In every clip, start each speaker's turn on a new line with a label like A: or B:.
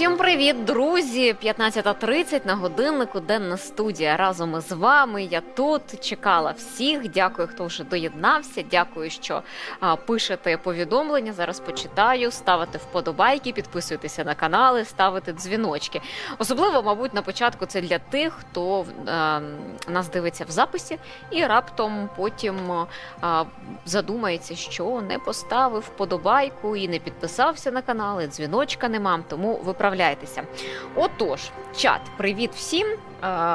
A: Усім привіт, друзі! 15:30 на годиннику, денна студія. Разом із вами, я тут, чекала всіх. Дякую, хто вже доєднався, дякую, що пишете повідомлення, зараз почитаю, ставите вподобайки, підписуйтеся на канали, ставите дзвіночки. Особливо, мабуть, на початку це для тих, хто нас дивиться в записі і раптом потім задумається, що не поставив вподобайку і не підписався на канал, і дзвіночка нема, тому виправляйтеся. Отож, чат, привіт всім.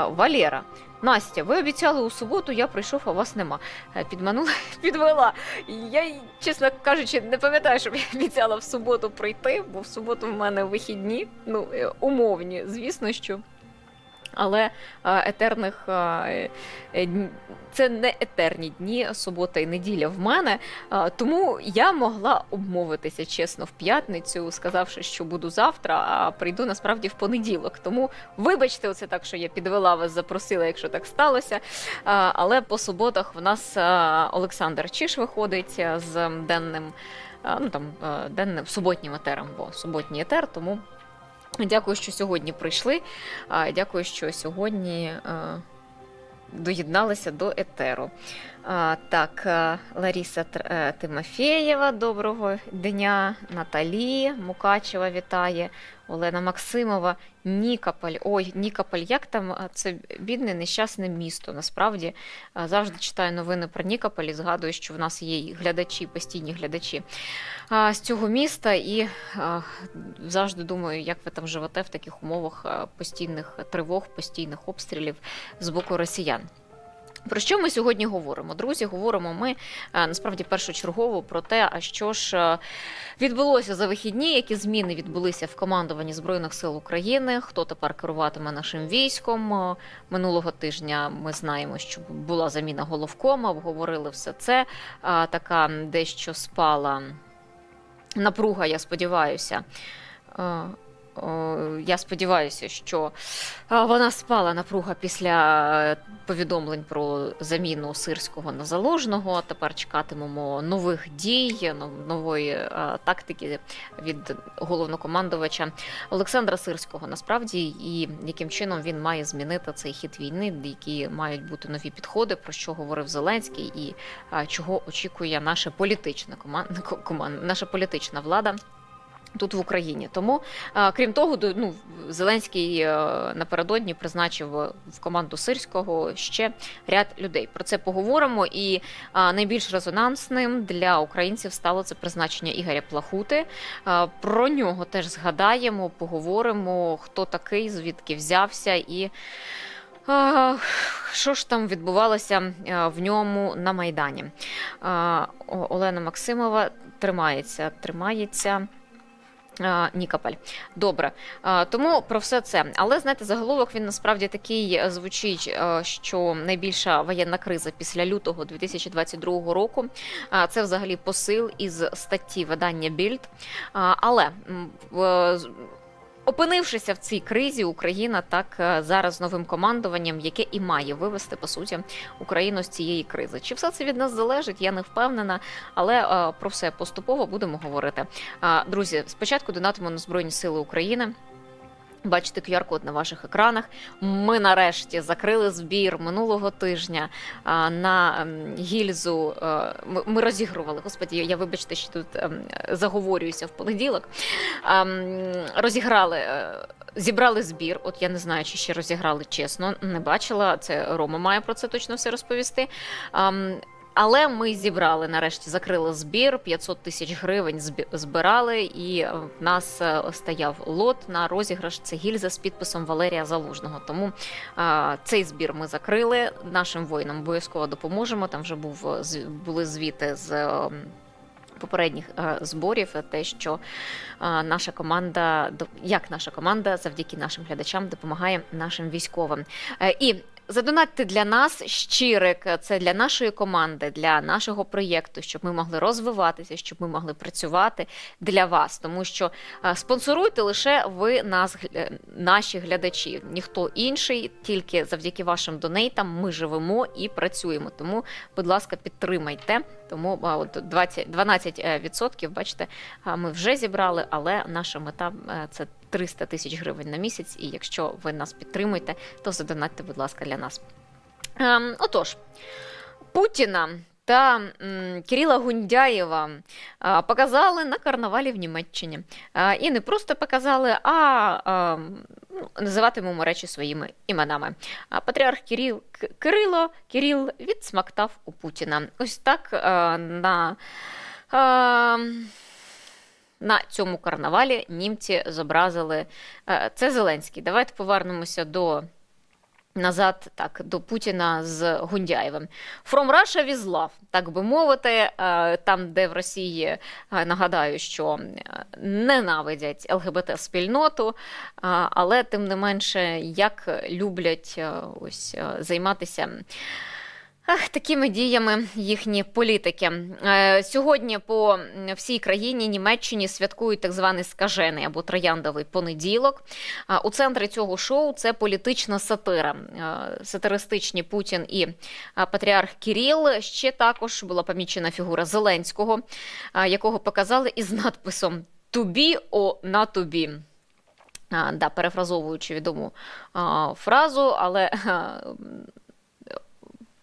A: Валера, Настя, ви обіцяли у суботу, я прийшов, а вас нема. Підманула, підвела. Я, чесно кажучи, не пам'ятаю, щоб я обіцяла в суботу прийти, бо в суботу в мене вихідні, умовні, звісно, що. Але це не етерні дні, субота і неділя в мене, тому я могла обмовитися, чесно, в п'ятницю, сказавши, що буду завтра, а прийду насправді в понеділок. Тому вибачте оце так, що я підвела вас, запросила, якщо так сталося. Але по суботах в нас Олександр Чиш виходить з денним суботнім етером, бо суботній етер, тому... Дякую, що сьогодні прийшли. Дякую, що сьогодні доєдналися до етеру. Так, Лариса Тимофєєва, доброго дня. Наталі Мукачева вітає. Олена Максимова, Нікополь. Ой, Нікополь, як там? Це бідне, нещасне місто. Насправді, завжди читаю новини про Нікополь і згадую, що в нас є глядачі, постійні глядачі з цього міста. І завжди думаю, як ви там живете в таких умовах постійних тривог, постійних обстрілів з боку росіян. Про що ми сьогодні говоримо? Друзі, говоримо ми, насправді, першочергово про те, а що ж відбулося за вихідні, які зміни відбулися в командуванні Збройних сил України, хто тепер керуватиме нашим військом. Минулого тижня ми знаємо, що була заміна головкома, обговорили все це. Така дещо спала напруга, я сподіваюся. Я сподіваюся, що вона спала, напруга, після повідомлень про заміну Сирського на Залужного. Тепер чекатимемо нових дій, нової тактики від головнокомандувача Олександра Сирського. Насправді, і яким чином він має змінити цей хід війни, які мають бути нові підходи, про що говорив Зеленський і чого очікує наша політична влада тут в Україні. Тому, крім того, Зеленський напередодні призначив в команду Сирського ще ряд людей. Про це поговоримо. І найбільш резонансним для українців стало це призначення Ігоря Плахути. Про нього теж згадаємо, поговоримо, хто такий, звідки взявся і що ж там відбувалося в ньому на Майдані. Олена Максимова тримається. Нікополь. Добре. Тому про все це. Але, знаєте, заголовок він насправді такий звучить, що найбільша воєнна криза після лютого 2022 року. Це взагалі посил із статті видання Більд. Але опинившися в цій кризі, Україна так зараз з новим командуванням, яке і має вивести, по суті, Україну з цієї кризи. Чи все це від нас залежить, я не впевнена, але про все поступово будемо говорити. Друзі, спочатку донатимо на Збройні Сили України. Бачите QR-код на ваших екранах. Ми нарешті закрили збір минулого тижня на гільзу. Ми розігрували, господі, я вибачте, що тут заговорююся в понеділок. Зібрали збір, от я не знаю, чи ще розіграли, чесно, не бачила, це Рома має про це точно все розповісти. Але ми зібрали, нарешті, закрили збір, 500 тисяч гривень збирали, і в нас стояв лот на розіграш, це гільза з підписом Валерія Залужного. Тому цей збір ми закрили, нашим воїнам обов'язково допоможемо, там вже були звіти з попередніх зборів, те, що наша команда завдяки нашим глядачам допомагає нашим військовим. І задонатьте для нас щирик, це для нашої команди, для нашого проєкту, щоб ми могли розвиватися, щоб ми могли працювати для вас. Тому що спонсоруйте лише ви нас, наші глядачі. Ніхто інший, тільки завдяки вашим донейтам ми живемо і працюємо. Тому, будь ласка, підтримайте. Тому 12%, бачите, ми вже зібрали, але наша мета – це 300 тисяч гривень на місяць, і якщо ви нас підтримуєте, то задонатьте, будь ласка, для нас. Отож, Путіна та Кирила Гундяєва показали на карнавалі в Німеччині. І не просто показали, а називатимемо речі своїми іменами. Патріарх Кирило відсмактав у Путіна. Ось так на цьому карнавалі німці зобразили. Це Зеленський. Давайте повернемося назад до Путіна з Гундяєвим. From Russia with love, так би мовити, там, де в Росії, нагадаю, що ненавидять ЛГБТ-спільноту, але тим не менше, як люблять займатися такими діями їхні політики. Сьогодні по всій країні Німеччині святкують так званий скажений або трояндовий понеділок. У центрі цього шоу це політична сатира. Сатиристичні Путін і патріарх Кирил. Ще також була помічена фігура Зеленського, якого показали із надписом «To be or not to be». Перефразовуючи відому фразу, але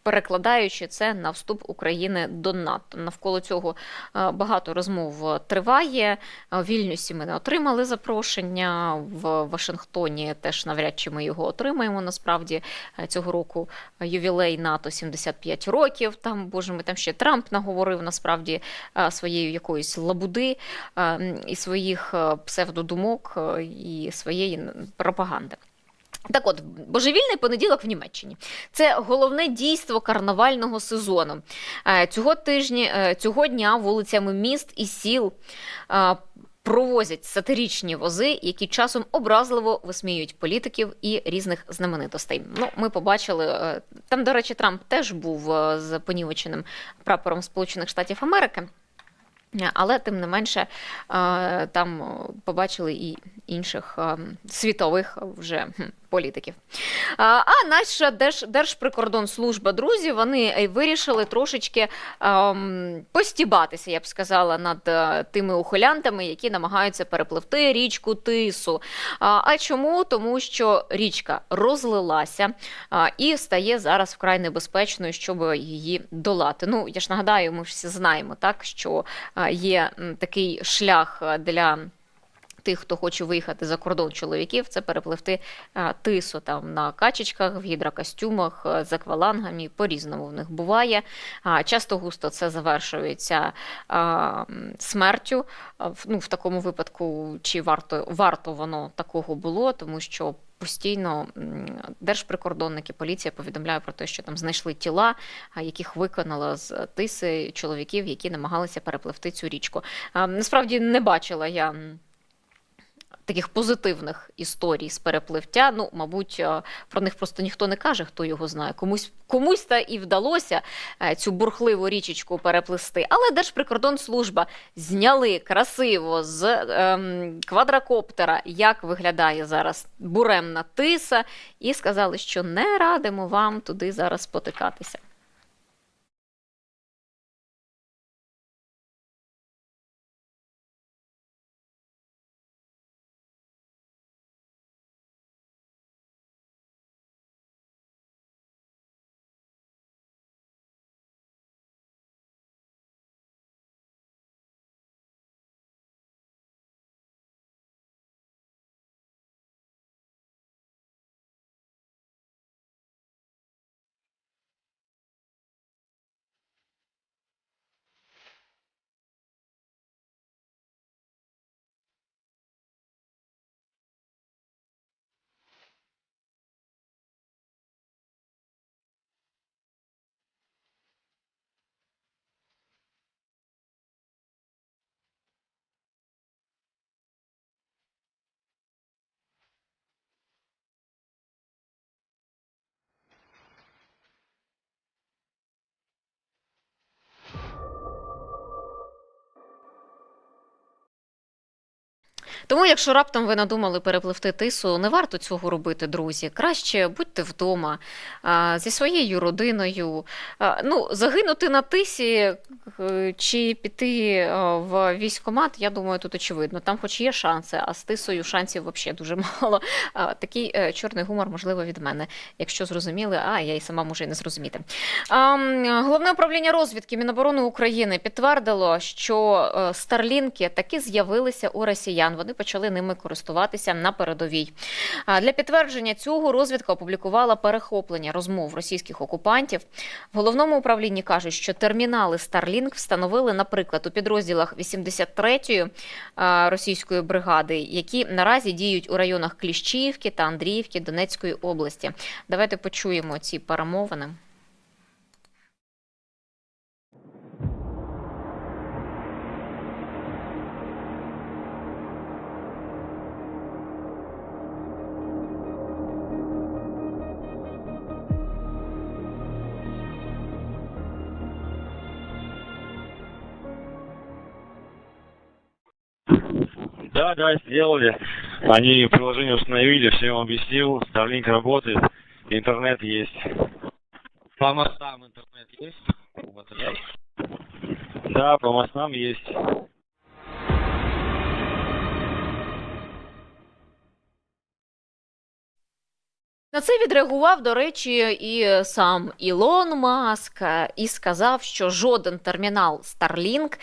A: перекладаючи це на вступ України до НАТО. Навколо цього багато розмов триває. В Вільнюсі ми не отримали запрошення, в Вашингтоні теж навряд чи ми його отримаємо. Насправді цього року ювілей НАТО 75 років. Там ще Трамп наговорив насправді своєю якоюсь лабуди і своїх псевдодумок і своєї пропаганди. Так от, божевільний понеділок в Німеччині. Це головне дійство карнавального сезону. Цього дня вулицями міст і сіл провозять сатиричні вози, які часом образливо висміюють політиків і різних знаменитостей. Ми побачили, там, до речі, Трамп теж був з понівеченим прапором Сполучених Штатів Америки. Але, тим не менше, там побачили і інших світових вже політиків. А наша Держприкордонслужба, друзі, вони вирішили трошечки постібатися, я б сказала, над тими ухилянтами, які намагаються перепливти річку Тису. А чому? Тому що річка розлилася і стає зараз вкрай небезпечною, щоб її долати. Я ж нагадаю, ми всі знаємо, так, що є такий шлях для тих, хто хоче виїхати за кордон чоловіків, це перепливти Тису там на качечках, в гідрокостюмах, з аквалангами, по-різному в них буває. Часто-густо це завершується смертю. В такому випадку, чи варто воно такого було, тому що постійно держприкордонники, поліція повідомляє про те, що там знайшли тіла, яких виконала з Тиси чоловіків, які намагалися перепливти цю річку. Насправді не бачила я таких позитивних історій з перепливття. Мабуть, про них просто ніхто не каже, хто його знає. Комусь та і вдалося цю бурхливу річечку переплисти. Але Держприкордонслужба зняли красиво з квадрокоптера, як виглядає зараз буремна Тиса, і сказали, що не радимо вам туди зараз спотикатися. Тому, якщо раптом ви надумали перепливти тису, не варто цього робити, друзі. Краще будьте вдома зі своєю родиною. Ну, загинути на тисі чи піти в військкомат, я думаю, тут очевидно. Там хоч є шанси, а з тисою шансів взагалі дуже мало. Такий чорний гумор, можливо, від мене. Якщо зрозуміли, я і сама можу і не зрозуміти. Головне управління розвідки Міноборони України підтвердило, що старлінки таки з'явилися у росіян. Вони почали ними користуватися на передовій. Для підтвердження цього розвідка опублікувала перехоплення розмов російських окупантів. В головному управлінні кажуть, що термінали Starlink встановили, наприклад, у підрозділах 83-ї російської бригади, які наразі діють у районах Кліщіївки та Андріївки Донецької області. Давайте почуємо ці перемовини.
B: Да, сделали. Они приложение установили, все им объяснил. Starlink работает, интернет есть. По мостам интернет есть? Да, по мостам есть.
A: На це відреагував, до речі, і сам Ілон Маск і сказав, що жоден термінал Starlink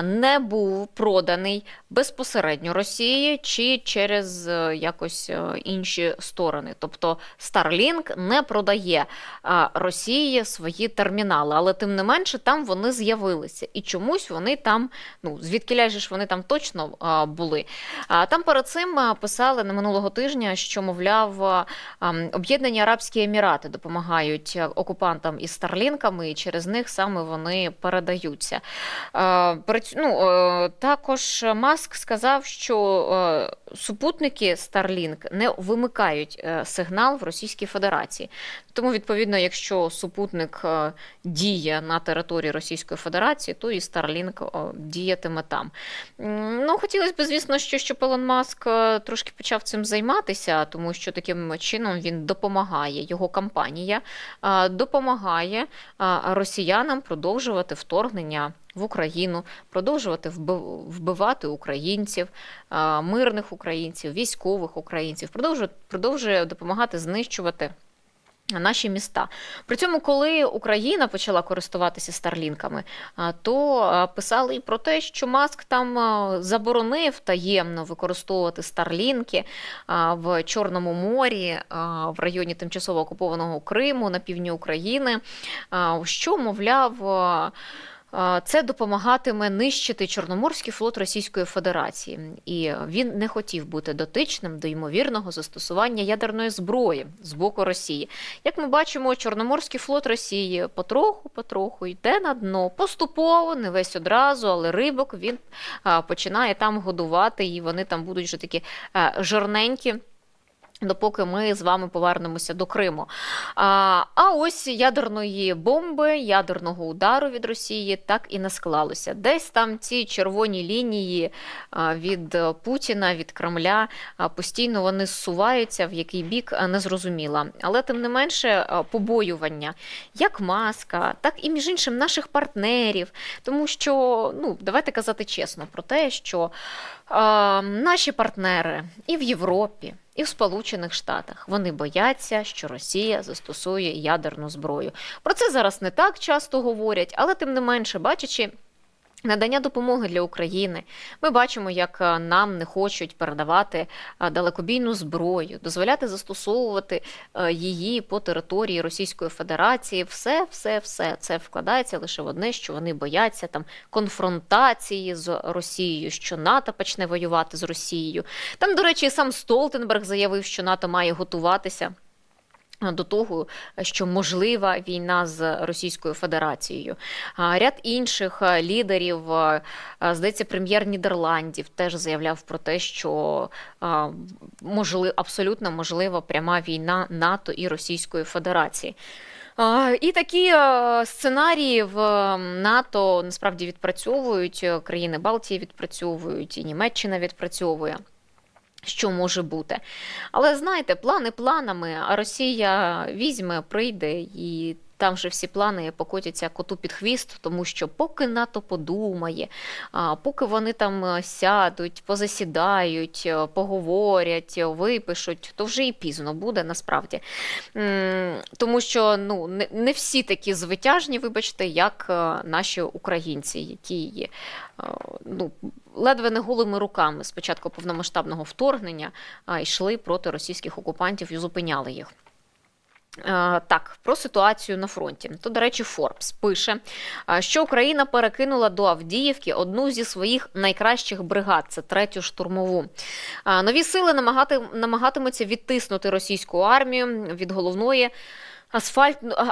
A: не був проданий безпосередньо Росії чи через якось інші сторони. Тобто Starlink не продає Росії свої термінали, але тим не менше там вони з'явилися. І чомусь вони там, звідкіля ж вони там точно були. Там перед цим писали на минулого тижня, що, мовляв, Об'єднані Арабські Емірати допомагають окупантам із старлінками, і через них саме вони передаються. Також Маск сказав, що супутники Starlink не вимикають сигнал в Російській Федерації. Тому, відповідно, якщо супутник діє на території Російської Федерації, то і Starlink діятиме там. Хотілося б, звісно, щоб Ілон Маск трошки почав цим займатися, тому що таким чином він допомагає, його компанія допомагає росіянам продовжувати вторгнення в Україну, продовжувати вбивати українців, мирних українців, військових українців, продовжує допомагати знищувати наші міста. При цьому, коли Україна почала користуватися старлінками, то писали і про те, що Маск там заборонив таємно використовувати старлінки в Чорному морі, в районі тимчасово окупованого Криму, на півдні України, що, мовляв, це допомагатиме нищити Чорноморський флот Російської Федерації. І він не хотів бути дотичним до ймовірного застосування ядерної зброї з боку Росії. Як ми бачимо, Чорноморський флот Росії потроху йде на дно. Поступово, не весь одразу, але рибок він починає там годувати, і вони там будуть вже такі жирненькі, допоки ми з вами повернемося до Криму. А ось ядерної бомби, ядерного удару від Росії так і не склалося. Десь там ці червоні лінії від Путіна, від Кремля, постійно вони зсуваються, в який бік не зрозуміло. Але тим не менше побоювання як Маска, так і, між іншим, наших партнерів. Тому що, давайте казати чесно про те, що наші партнери і в Європі, і в Сполучених Штатах, вони бояться, що Росія застосує ядерну зброю. Про це зараз не так часто говорять, але тим не менше, бачачи надання допомоги для України, ми бачимо, як нам не хочуть передавати далекобійну зброю, дозволяти застосовувати її по території Російської Федерації. Все це вкладається лише в одне, що вони бояться там конфронтації з Росією, що НАТО почне воювати з Росією. Там, до речі, сам Столтенберг заявив, що НАТО має готуватися до того, що можлива війна з Російською Федерацією. Ряд інших лідерів, здається, прем'єр Нідерландів теж заявляв про те, що абсолютно можлива пряма війна НАТО і Російської Федерації. І такі сценарії в НАТО насправді відпрацьовують, країни Балтії відпрацьовують, і Німеччина відпрацьовує. що може бути. Але знаєте, плани планами, а Росія візьме, прийде і там же всі плани покотяться коту під хвіст, тому що поки НАТО подумає, поки вони там сядуть, позасідають, поговорять, випишуть, то вже і пізно буде насправді. Тому що ну, не всі такі звитяжні, вибачте, як наші українці, які ну, ледве не голими руками з початку повномасштабного вторгнення йшли проти російських окупантів і зупиняли їх. Так, про ситуацію на фронті. То, до речі, Forbes пише, що Україна перекинула до Авдіївки одну зі своїх найкращих бригад, це 3-ю штурмову. Нові сили намагатимуться відтиснути російську армію від головної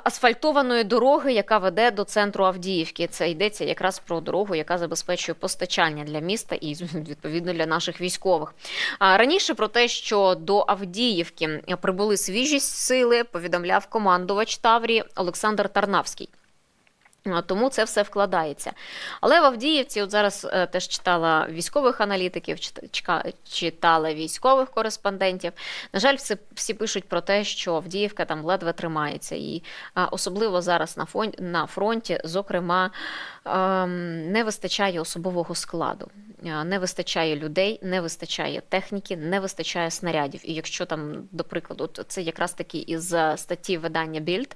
A: асфальтованої дороги, яка веде до центру Авдіївки. Це йдеться якраз про дорогу, яка забезпечує постачання для міста і, відповідно, для наших військових. Раніше про те, що до Авдіївки прибули свіжі сили, повідомляв командувач Таврії Олександр Тарнавський. Тому це все вкладається. Але в Авдіївці, от зараз теж читала військових аналітиків, читала військових кореспондентів. На жаль, всі пишуть про те, що Авдіївка там ледве тримається. І особливо зараз на фронті, зокрема, не вистачає особового складу. Не вистачає людей, не вистачає техніки, не вистачає снарядів. І якщо там, до прикладу, це якраз таки із статті видання Більд,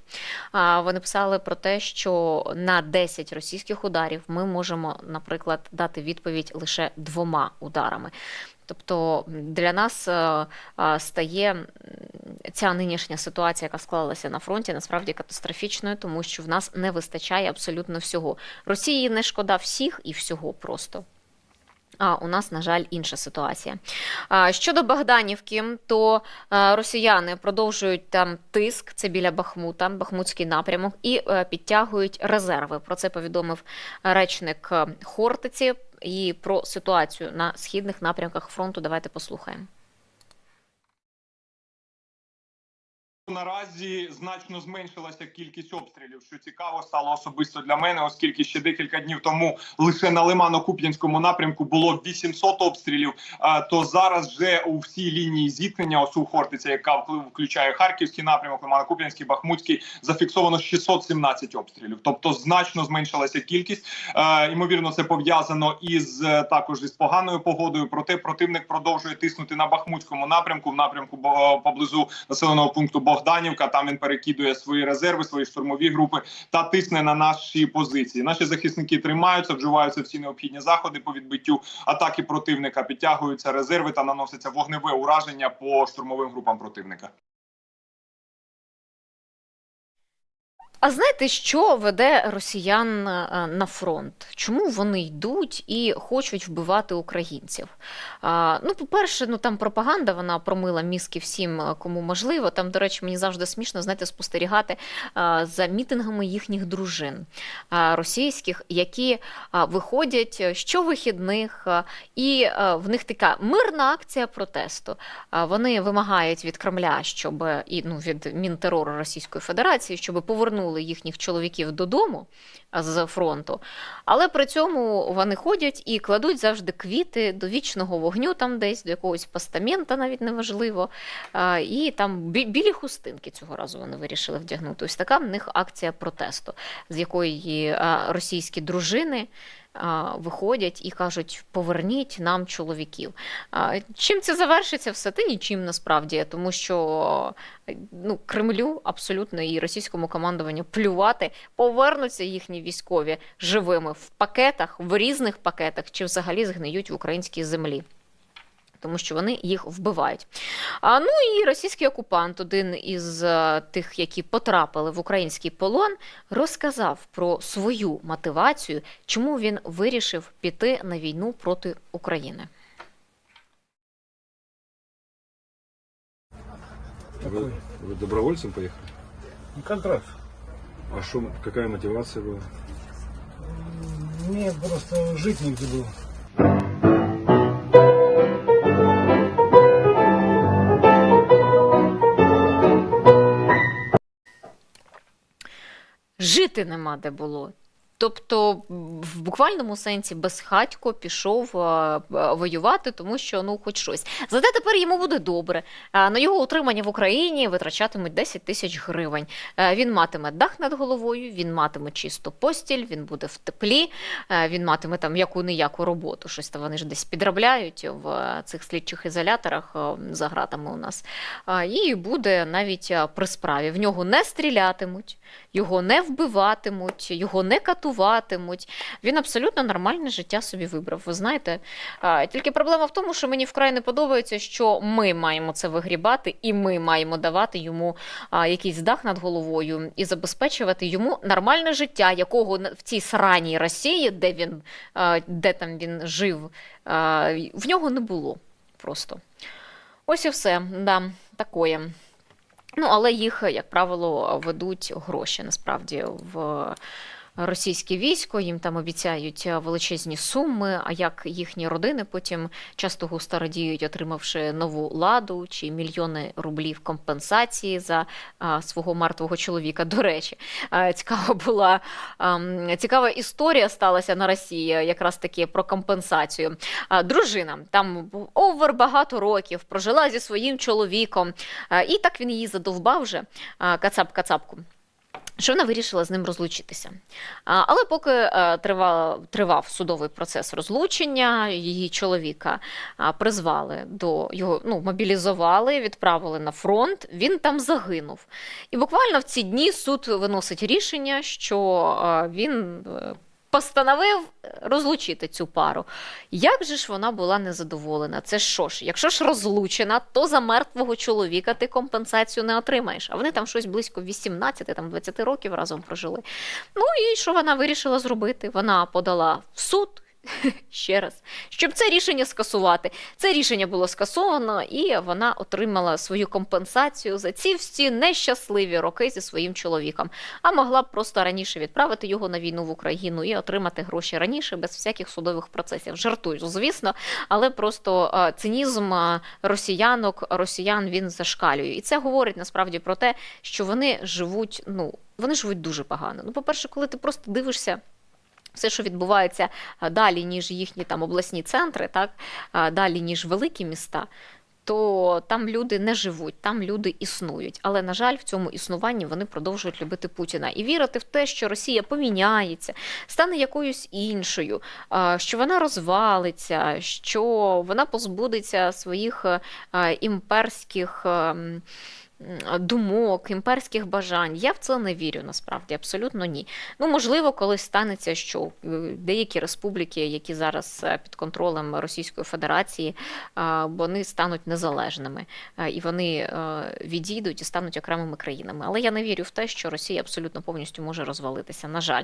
A: вони писали про те, що на 10 російських ударів ми можемо, наприклад, дати відповідь лише 2 ударами. Тобто для нас стає ця нинішня ситуація, яка склалася на фронті, насправді катастрофічною, тому що в нас не вистачає абсолютно всього. Росії не шкода всіх і всього просто. А у нас, на жаль, інша ситуація. Щодо Богданівки, то росіяни продовжують там тиск, це біля Бахмута, Бахмутський напрямок, і підтягують резерви. Про це повідомив речник Хортиці. І про ситуацію на східних напрямках фронту давайте послухаємо.
C: Наразі значно зменшилася кількість обстрілів, що цікаво стало особисто для мене, оскільки ще декілька днів тому лише на Лимано-Куп'янському напрямку було 800 обстрілів, то зараз вже у всій лінії зіткнення ОСУ Хортиця, яка включає Харківський напрямок, Лимано-Куп'янський, Бахмутський, зафіксовано 617 обстрілів. Тобто значно зменшилася кількість. Ймовірно, це пов'язано також із поганою погодою, проте противник продовжує тиснути на Бахмутському напрямку, в напрямку поблизу населеного пункту Богданівка. Там він перекидує свої резерви, свої штурмові групи та тисне на наші позиції. Наші захисники тримаються, вживаються всі необхідні заходи по відбиттю атаки противника, підтягуються резерви та наноситься вогневе ураження по штурмовим групам противника.
A: А знаєте, що веде росіян на фронт? Чому вони йдуть і хочуть вбивати українців? Ну, по-перше, там пропаганда, вона промила мізки всім, кому можливо. Там, до речі, мені завжди смішно, знаєте, спостерігати за мітингами їхніх дружин російських, які виходять щовихідних, і в них така мирна акція протесту. Вони вимагають від Кремля, від Мінтерору Російської Федерації, щоб повернули їхніх чоловіків додому з фронту, але при цьому вони ходять і кладуть завжди квіти до вічного вогню, там десь, до якогось постамента, навіть неважливо, і там білі хустинки цього разу вони вирішили вдягнути. Ось така в них акція протесту, з якої російські дружини виходять і кажуть: поверніть нам чоловіків. Чим це завершиться все? Та нічим насправді, тому що Кремлю абсолютно і російському командуванню плювати, повернуться їхні військові живими в пакетах, в різних пакетах, чи взагалі згниють в українській землі. Тому що вони їх вбивають. І російський окупант, один із тих, які потрапили в український полон, розказав про свою мотивацію, чому він вирішив піти на війну проти України.
D: Вы добровольцем поехали?
E: Контракт.
D: А что, какая мотивация была?
E: Мне просто жить негде было.
A: Жити нема де було. Тобто, в буквальному сенсі безхатько пішов воювати, тому що, ну, хоч щось. Зате тепер йому буде добре. На його утримання в Україні витрачатимуть 10 тисяч гривень. Він матиме дах над головою, він матиме чисту постіль, він буде в теплі, він матиме там яку-не-яку роботу. Щось там вони ж десь підробляють в цих слідчих ізоляторах за гратами у нас. І буде навіть при справі. В нього не стрілятимуть, його не вбиватимуть, його не катуватимуть. Він абсолютно нормальне життя собі вибрав. Ви знаєте, тільки проблема в тому, що мені вкрай не подобається, що ми маємо це вигрібати, і ми маємо давати йому якийсь дах над головою і забезпечувати йому нормальне життя, якого в цій сраній Росії, де там він жив, в нього не було просто. Ось і все, да, такое. Ну, але їх, як правило, ведуть гроші, насправді, в російське військо, їм там обіцяють величезні суми, а як їхні родини потім часто густо радіють, отримавши нову ладу чи мільйони рублів компенсації за свого мертвого чоловіка. До речі, цікава історія сталася на Росії, якраз таки про компенсацію. Дружина там багато років прожила зі своїм чоловіком, і так він її задовбав вже, кацап-кацапку, що вона вирішила з ним розлучитися. Але поки тривав судовий процес розлучення, її чоловіка призвали до його, мобілізували, відправили на фронт, він там загинув. І буквально в ці дні суд виносить рішення, що він постановив розлучити цю пару. Як же ж вона була незадоволена? Це що ж, якщо ж розлучена, то за мертвого чоловіка ти компенсацію не отримаєш. А вони там щось близько 18-20 років разом прожили. Ну і що вона вирішила зробити? Вона подала в суд, ще раз, щоб це рішення скасувати. Це рішення було скасовано, і вона отримала свою компенсацію за ці всі нещасливі роки зі своїм чоловіком. А могла б просто раніше відправити його на війну в Україну і отримати гроші раніше, без всяких судових процесів. Жартую, звісно, але просто цинізм росіян, він зашкалює. І це говорить насправді про те, що вони живуть дуже погано. Ну, по-перше, коли ти просто дивишся все, що відбувається далі, ніж їхні там обласні центри, так, далі, ніж великі міста, то там люди не живуть, там люди існують. Але, на жаль, в цьому існуванні вони продовжують любити Путіна. І вірити в те, що Росія поміняється, стане якоюсь іншою, що вона розвалиться, що вона позбудеться своїх імперських думок, імперських бажань. Я в це не вірю, насправді, абсолютно ні. Ну, можливо, колись станеться, що деякі республіки, які зараз під контролем Російської Федерації, вони стануть незалежними, і вони відійдуть і стануть окремими країнами. Але я не вірю в те, що Росія абсолютно повністю може розвалитися, на жаль.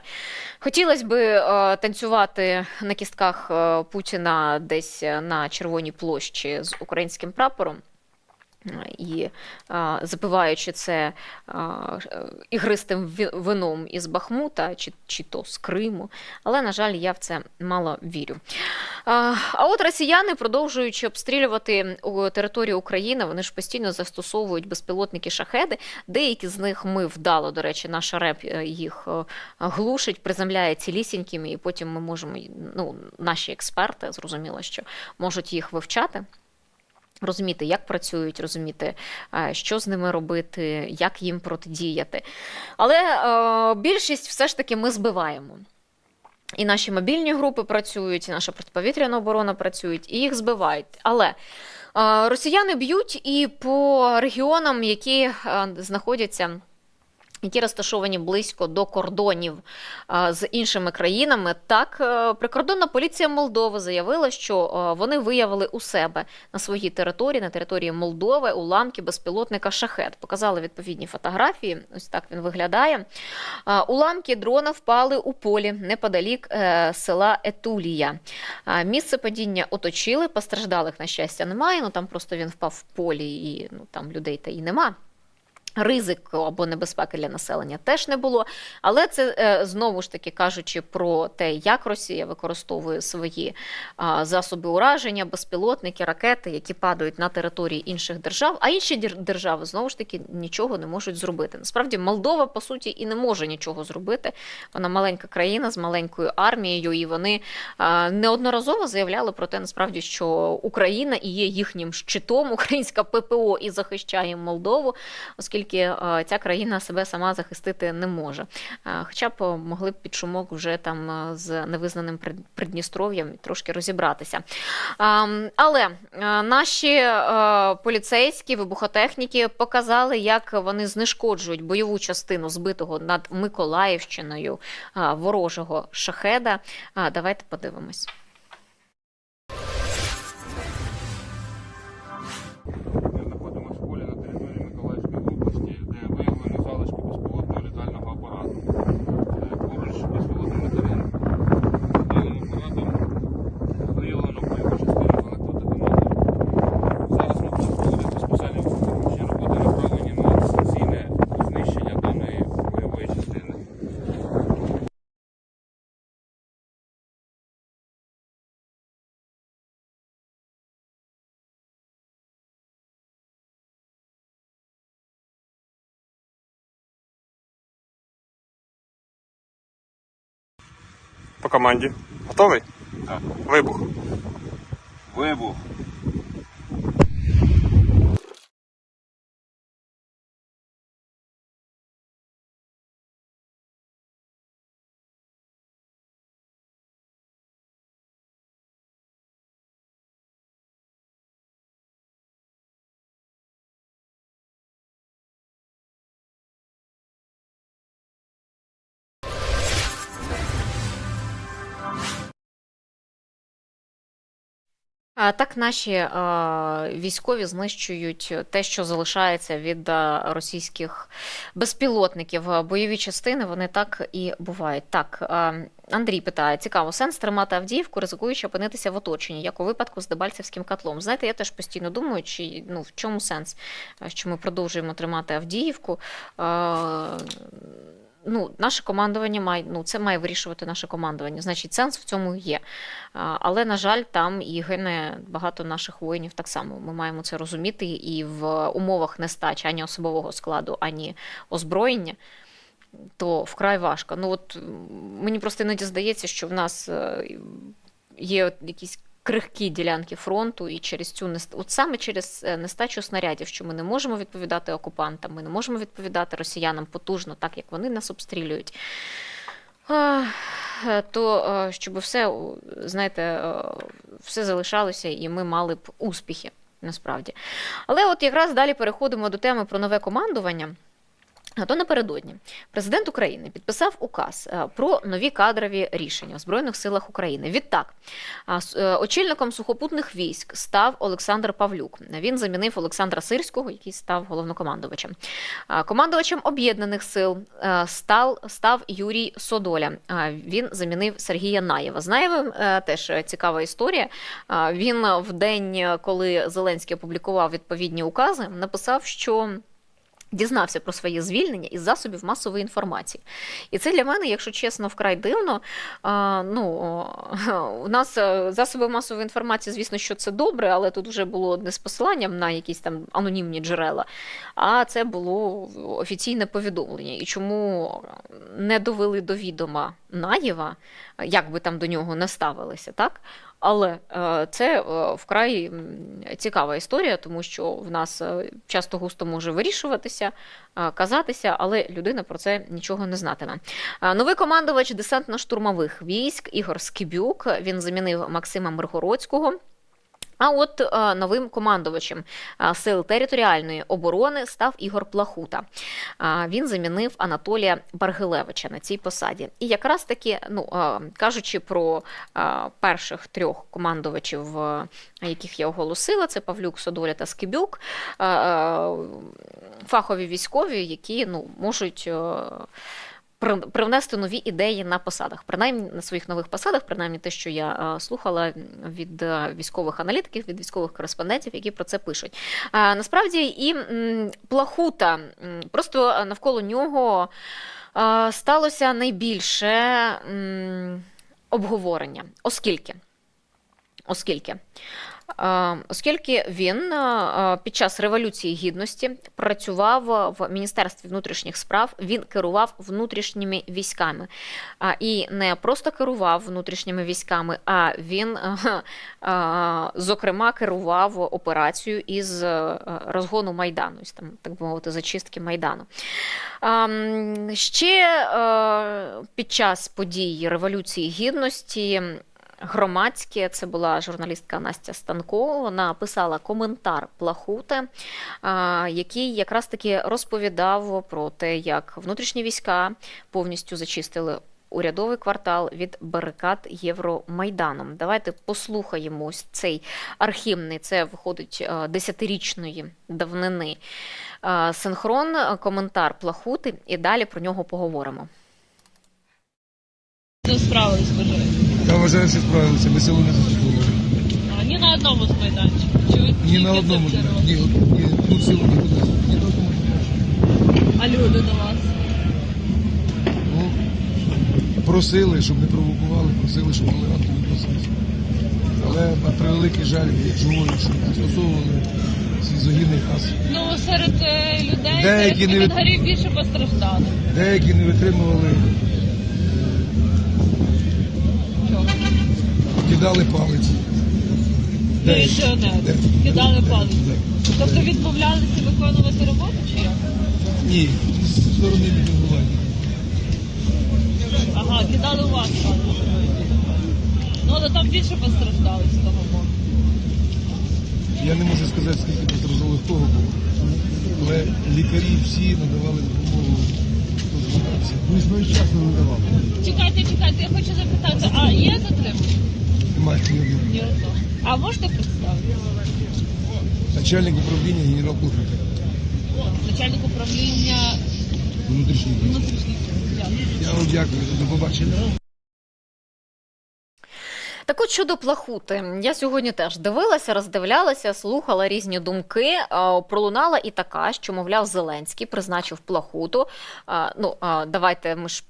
A: Хотілося б танцювати на кістках Путіна десь на Червоній площі з українським прапором, і запиваючи це ігристим вином із Бахмута, чи то з Криму. Але, на жаль, я в це мало вірю. А от росіяни, продовжуючи обстрілювати територію України, вони ж постійно застосовують безпілотники «Шахеди». Деякі з них ми вдало, до речі, наш РЕП їх глушить, приземляє цілісінькими, і потім ми можемо, наші експерти, зрозуміло, що можуть їх вивчати. Розуміти, як працюють, розуміти, що з ними робити, як їм протидіяти. Але більшість все ж таки ми збиваємо. І наші мобільні групи працюють, і наша протиповітряна оборона працюють, і їх збивають. Але росіяни б'ють і по регіонам, які знаходяться, які розташовані близько до кордонів з іншими країнами. Так, прикордонна поліція Молдови заявила, що вони виявили у себе на своїй території, на території Молдови, уламки безпілотника «Шахед». Показали відповідні фотографії, ось так він виглядає. Уламки дрона впали у полі неподалік села Етулія. Місце падіння оточили, постраждалих, на щастя, немає, там просто він впав в полі і там людей та й нема. ризику або небезпеки для населення теж не було. Але це, знову ж таки, кажучи про те, як Росія використовує свої засоби ураження, безпілотники, ракети, які падають на території інших держав, а інші держави, знову ж таки, нічого не можуть зробити. Насправді, Молдова, по суті, і не може нічого зробити. Вона маленька країна з маленькою армією, і вони неодноразово заявляли про те, насправді, що Україна і є їхнім щитом, українська ППО і захищає Молдову, оскільки ця країна себе сама захистити не може. Хоча б могли б під шумок вже там з невизнаним Придністров'ям трошки розібратися. Але наші поліцейські, вибухотехніки показали, як вони знешкоджують бойову частину збитого над Миколаївщиною ворожого шахеда. Давайте подивимось.
F: Ми знаходимося в полі на території Миколаївської області, де виявлені залишки безпілотного літального апарату. Поруч з безпілотними літальним апаратом виявлено бойову частину електrodетонатор. Зараз ми будемо проводити спеціальні роботи, направлені на дистанційне знищення даної бойової частини.
G: По команді. Готовий?
F: Так.
G: Вибух.
F: Вибух.
A: Так наші військові знищують те, що залишається від російських безпілотників. Бойові частини, вони так і бувають. Так, Андрій питає, цікаво, сенс тримати Авдіївку, ризикуючи опинитися в оточенні, як у випадку з Дебальцевським котлом. Знаєте, я теж постійно думаю, в чому сенс, що ми продовжуємо тримати Авдіївку. Наше командування це має вирішувати наше командування. Значить, сенс в цьому є. Але, на жаль, там і гине багато наших воїнів так само. Ми маємо це розуміти, і в умовах нестачі ані особового складу, ані озброєння, то вкрай важко. Мені просто іноді здається, що в нас є якісь крихкі ділянки фронту, і через саме через нестачу снарядів, що ми не можемо відповідати окупантам, ми не можемо відповідати росіянам потужно, так як вони нас обстрілюють, то щоб все, знаєте, все залишалося і ми мали б успіхи, насправді. Але от якраз далі переходимо до теми про нове командування. То напередодні президент України підписав указ про нові кадрові рішення у Збройних силах України. Відтак, очільником сухопутних військ став Олександр Павлюк. Він замінив Олександра Сирського, який став головнокомандувачем. Командувачем об'єднаних сил став Юрій Содоля. Він замінив Сергія Наєва. З Наєвим теж цікава історія. Він в день, коли Зеленський опублікував відповідні укази, написав, що дізнався про своє звільнення із засобів масової інформації. І це для мене, якщо чесно, вкрай дивно. У нас засоби масової інформації, звісно, що це добре, але тут вже було не з посиланням на якісь там анонімні джерела, а це було офіційне повідомлення. І чому не довели до відома Наєва, як би там до нього не ставилися, так? Але це вкрай цікава історія, тому що в нас часто густо може вирішуватися, казатися, але людина про це нічого не знатиме. Новий командувач десантно-штурмових військ Ігор Скибюк, він замінив Максима Миргородського. А от новим командувачем Сил територіальної оборони став Ігор Плахута. Він замінив Анатолія Баргилевича на цій посаді. І якраз таки, кажучи про перших трьох командувачів, яких я оголосила, це Павлюк, Содоля та Скибюк, фахові військові, які можуть привнести нові ідеї на посадах, принаймні на своїх нових посадах, принаймні те, що я слухала від військових аналітиків, від військових кореспондентів, які про це пишуть. Насправді і Плахута, просто навколо нього сталося найбільше обговорення, оскільки він під час Революції Гідності працював в Міністерстві внутрішніх справ, він керував внутрішніми військами. І не просто керував внутрішніми військами, а він, зокрема, керував операцією із розгону Майдану, там, так би мовити, зачистки Майдану. Ще під час подій Революції Гідності громадське, це була журналістка Настя Станко, вона писала коментар Плахути, який якраз таки розповідав про те, як внутрішні війська повністю зачистили урядовий квартал від барикад Євромайданом. Давайте послухаємо ось цей архівний, це виходить 10-річної давнини синхрон, коментар Плахути, і далі про нього поговоримо.
H: Справились, скажи.
E: Я вважаю, що справилися, ми село не заслуговували.
H: Ні на одному з майданчиків. Чи ви
E: Ні
H: тільки
E: на одному,
H: це робите?
E: ні тут село, ні тут, ні на одному.
H: А люди до вас?
E: Ну, просили, щоб не провокували, просили, щоб толерантно відносилися. Але, на превеликий жаль, я говорю, що застосовували ці загідний газ.
H: Ну, серед людей,
E: Деякі
H: серед
E: не від-
H: коментарів більше постраждали.
E: Деякі не витримували,
H: Чого?
E: кидали палець.
H: Міліціонери.
E: Деякі.
H: Кидали палець.
E: Так.
H: Тобто відмовлялися виконувати роботу, чи як?
E: Ні, з сторони відбування.
H: Ага, кидали у вас палець. Ну, але там більше постраждали з того боку.
E: Я не можу сказати, скільки постраждало з того боку, але лікарі всі надавали допомогу. Ми своєчасно надавали.
H: Чекайте, я хочу запитати, а є затримання?
E: Немає ні одного.
H: Ні одного. А можете представити?
E: Начальник управління генерал Кухарка.
H: Начальник управління
E: Внутрішній дій.
H: внутрішніх справ.
E: Я вам дякую, до побачення.
A: Так от щодо Плахути, я сьогодні теж дивилася, роздивлялася, слухала різні думки, пролунала і така, що, мовляв, Зеленський призначив Плахуту. Давайте ми ж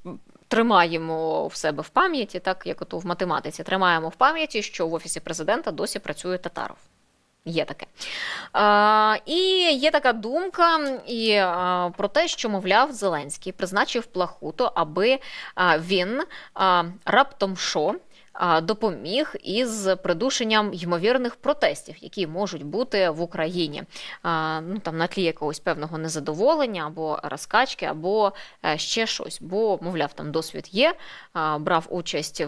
A: тримаємо в себе в пам'яті, так як ото в математиці, тримаємо в пам'яті, що в Офісі президента досі працює Татаров. Є таке. І є така думка про те, що, мовляв, Зеленський призначив Плахуту, аби він раптом допоміг із придушенням ймовірних протестів, які можуть бути в Україні. Там на тлі якогось певного незадоволення, або розкачки, або ще щось. Бо, мовляв, там досвід є, брав участь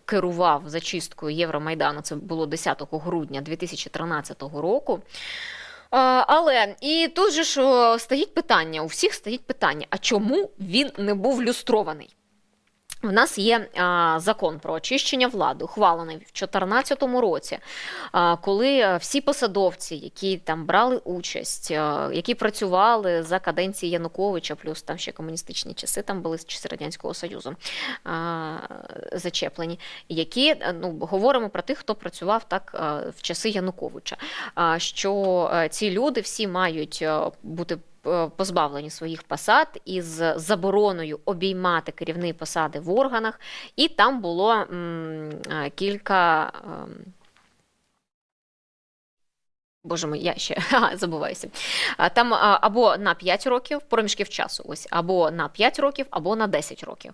A: керував зачисткою Євромайдану, це було 10 грудня 2013 року. Але і тут же ж стоїть питання, у всіх стоїть питання, а чому він не був люстрований? В нас є закон про очищення влади, ухвалений в 2014 році, коли всі посадовці, які там брали участь, які працювали за каденції Януковича, плюс там ще комуністичні часи, там були часи Радянського Союзу зачеплені, які, говоримо про тих, хто працював так в часи Януковича, що ці люди всі мають бути позбавлені своїх посад із забороною обіймати керівні посади в органах, і там було кілька... Боже мій, я ще забуваюся. Там або на 5 років, проміжків часу, ось, або на 5 років, або на 10 років.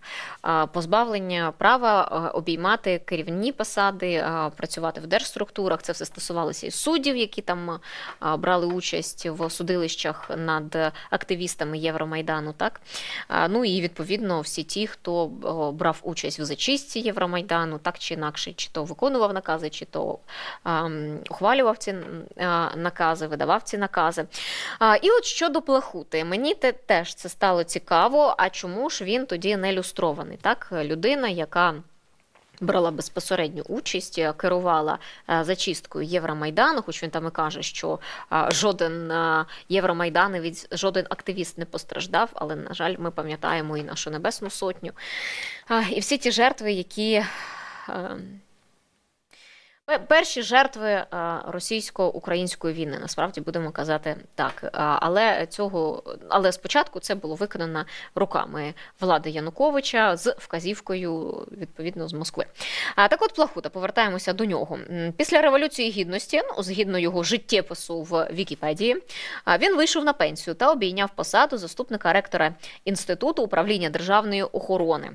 A: Позбавлення права обіймати керівні посади, працювати в держструктурах. Це все стосувалося і суддів, які там брали участь в судилищах над активістами Євромайдану. Так? І, відповідно, всі ті, хто брав участь в зачистці Євромайдану, так чи інакше, чи то виконував накази, чи то ухвалював ці накази, видавав ці накази. І от щодо Плахути, мені теж це стало цікаво, а чому ж він тоді не люстрований? Так? Людина, яка брала безпосередню участь, керувала зачисткою Євромайдану, хоч він там і каже, що жоден євромайдановець, жоден активіст не постраждав, але, на жаль, ми пам'ятаємо і нашу Небесну Сотню, і всі ті жертви, які... Перші жертви російсько-української війни, насправді будемо казати так. Але спочатку це було виконано руками влади Януковича з вказівкою, відповідно, з Москви. Так от Плахута, повертаємося до нього. Після Революції Гідності, згідно його життєпису в Вікіпедії, він вийшов на пенсію та обійняв посаду заступника ректора Інституту управління державної охорони.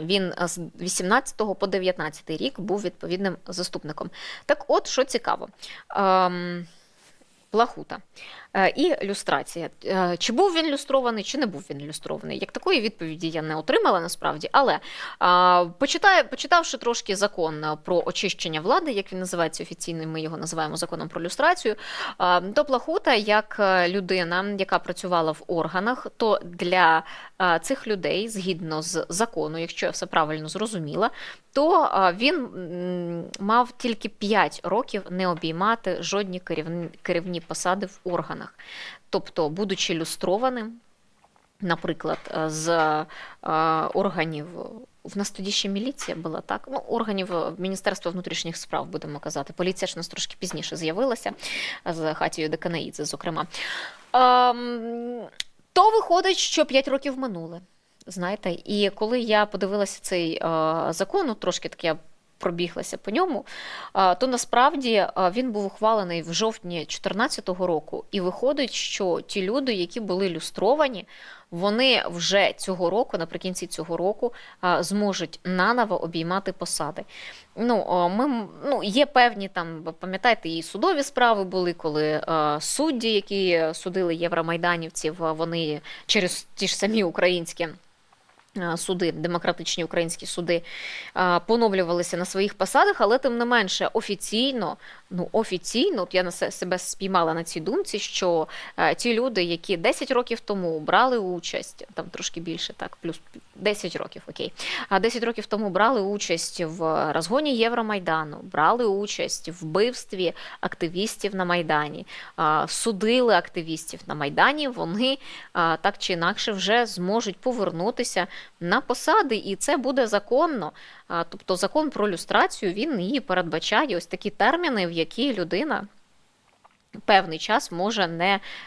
A: Він з 18 по 19 рік був відповідним заступником. Так от, що цікаво, Плахута і люстрація. Чи був він люстрований, чи не був він люстрований? Як такої відповіді я не отримала насправді, але почитавши трошки закон про очищення влади, як він називається офіційно, ми його називаємо законом про люстрацію, то Плахута, як людина, яка працювала в органах, то для цих людей, згідно з закону, якщо я все правильно зрозуміла, то він мав тільки 5 років не обіймати жодні керівні посади в органах. Тобто, будучи люстрованим, наприклад, з органів, в нас тоді ще міліція була, так? Ну, органів Міністерства внутрішніх справ, будемо казати. Поліція ж у нас трошки пізніше з'явилася, з Хатією Деканаїдзе, зокрема. То виходить, що 5 років минули. Знаєте, і коли я подивилася цей закон, трошки так я пробіглася по ньому, то насправді він був ухвалений в жовтні 2014 року. І виходить, що ті люди, які були люстровані, вони вже цього року, наприкінці цього року, зможуть наново обіймати посади. Є певні там, пам'ятаєте, і судові справи були, коли судді, які судили євромайданівців, вони через ті ж самі українські суди, демократичні українські суди, поновлювалися на своїх посадах, але тим не менше офіційно, от я на себе спіймала на цій думці, що ті люди, які 10 років тому брали участь, там трошки більше, так, плюс 10 років, окей, 10 років тому брали участь в розгоні Євромайдану, брали участь в вбивстві активістів на Майдані, судили активістів на Майдані, вони так чи інакше вже зможуть повернутися на посади, і це буде законно. Тобто закон про люстрацію, він її передбачає ось такі терміни, в які людина певний час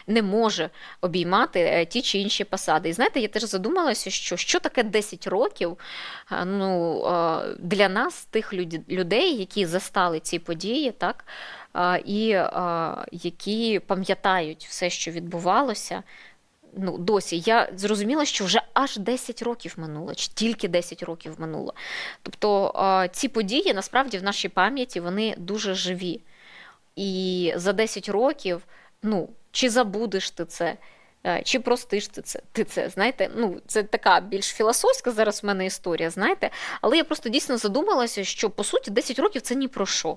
A: не може обіймати ті чи інші посади. І знаєте, я теж задумалася, що таке 10 років для нас, тих людей, які застали ці події, так, і які пам'ятають все, що відбувалося, досі. Я зрозуміла, що вже аж 10 років минуло, чи тільки 10 років минуло. Тобто ці події, насправді, в нашій пам'яті, вони дуже живі. І за 10 років, чи забудеш ти це, чи простиш ти це, знаєте, це така більш філософська зараз в мене історія, знаєте, але я просто дійсно задумалася, що, по суті, 10 років – це ні про що.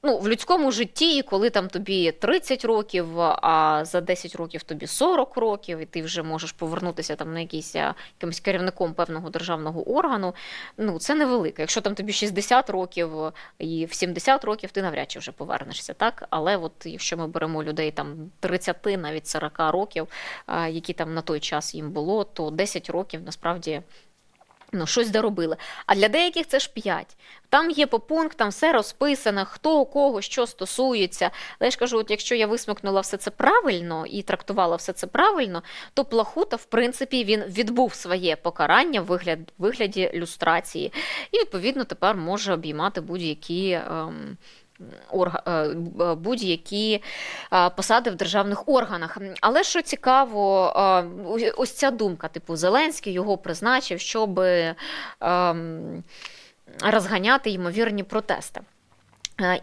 A: В людському житті, коли там тобі 30 років, а за 10 років тобі 40 років, і ти вже можеш повернутися там на якимось керівником певного державного органу, це невелике. Якщо там тобі 60 років і в 70 років, ти навряд чи вже повернешся, так? Але от якщо ми беремо людей там 30, навіть 40 років, які там на той час їм було, то 10 років насправді щось доробили. А для деяких це ж 5. Там є по пунктам все розписано, хто у кого, що стосується. Але я ж кажу, от якщо я висмикнула все це правильно і трактувала все це правильно, то Плахута, в принципі, він відбув своє покарання в вигляді люстрації. І, відповідно, тепер може обіймати будь-які посади в державних органах. Але що цікаво, ось ця думка, Зеленський його призначив, щоб розганяти ймовірні протести.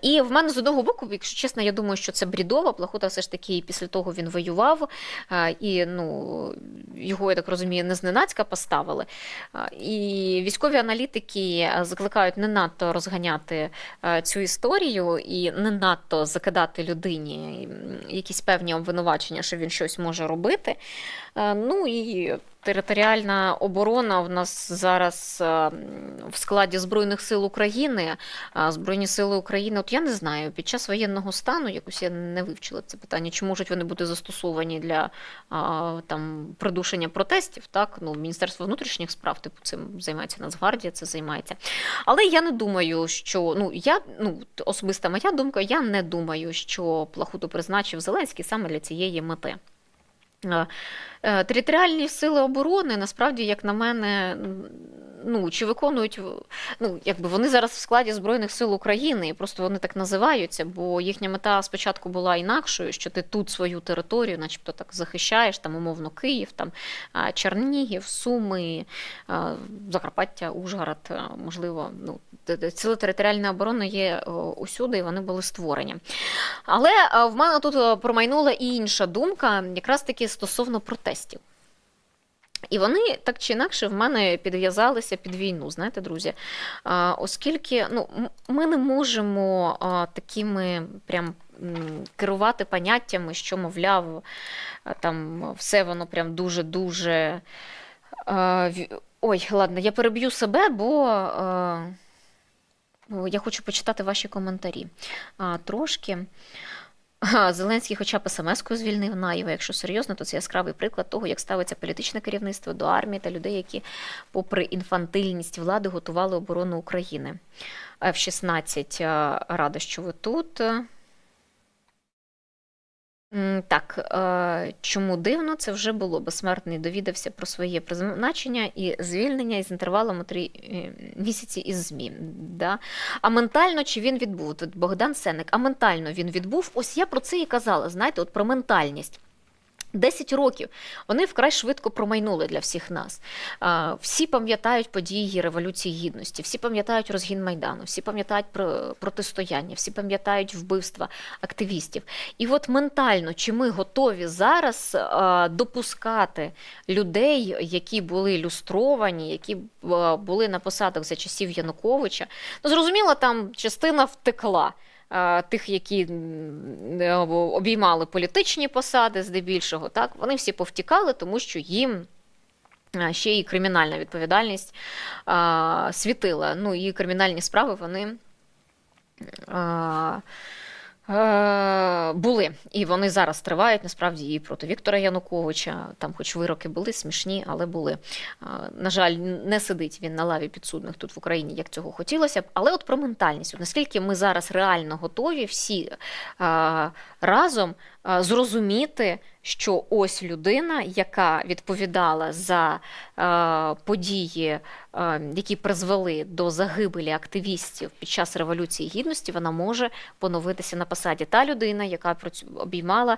A: І в мене з одного боку, якщо чесно, я думаю, що це брідово. Плахута все ж таки після того він воював, і його, я так розумію, не зненацька поставили. І військові аналітики закликають не надто розганяти цю історію і не надто закидати людині якісь певні обвинувачення, що він щось може робити. І територіальна оборона в нас зараз в складі Збройних сил України. Збройні сили України, от я не знаю, під час воєнного стану, якось я не вивчила це питання, чи можуть вони бути застосовані для там, придушення протестів, так? Ну, Міністерство внутрішніх справ, типу, цим займається Нацгвардія, це займається. Але я не думаю, що, особиста моя думка, я не думаю, що Плахуту призначив Зеленський саме для цієї мети. Територіальні сили оборони, насправді, як на мене, чи виконують, якби вони зараз в складі Збройних сил України, і просто вони так називаються, бо їхня мета спочатку була інакшою, що ти тут свою територію, начебто так захищаєш, там умовно Київ, там Чернігів, Суми, Закарпаття, Ужгород, можливо, сили територіальної оборони є усюди, і вони були створені. Але в мене тут промайнула і інша думка, якраз таки стосовно протестів. І вони так чи інакше в мене підв'язалися під війну, знаєте, друзі. Оскільки ми не можемо такими прям керувати поняттями, що, мовляв, там все воно прям дуже-дуже... Ой, ладно, я переб'ю себе, бо я хочу почитати ваші коментарі. Трошки... Зеленський хоча б смс-кою звільнив Наєва. Якщо серйозно, то це яскравий приклад того, як ставиться політичне керівництво до армії та людей, які, попри інфантильність влади, готували оборону України. F-16, рада, що ви тут. Так, чому дивно? Це вже було. Безсмертний довідався про своє призначення і звільнення із інтервалом у 3 місяці із ЗМІ. Да? А ментально чи він відбув? Тут Богдан Сенник. А ментально він відбув? Ось я про це і казала, знаєте, от про ментальність. 10 років вони вкрай швидко промайнули для всіх нас. Всі пам'ятають події Революції Гідності, всі пам'ятають розгін Майдану, всі пам'ятають протистояння, всі пам'ятають вбивства активістів. І от ментально, чи ми готові зараз допускати людей, які були люстровані, які були на посадах за часів Януковича? Зрозуміло, там частина втекла. Тих, які обіймали політичні посади здебільшого, так, вони всі повтікали, тому що їм ще і кримінальна відповідальність світила. І кримінальні справи вони були. І вони зараз тривають, насправді, і проти Віктора Януковича. Там хоч вироки були смішні, але були. На жаль, не сидить він на лаві підсудних тут в Україні, як цього хотілося б. Але от про ментальність. Наскільки ми зараз реально готові всі разом зрозуміти, що ось людина, яка відповідала за події, які призвели до загибелі активістів під час Революції Гідності, вона може поновитися на посаді. Та людина, яка обіймала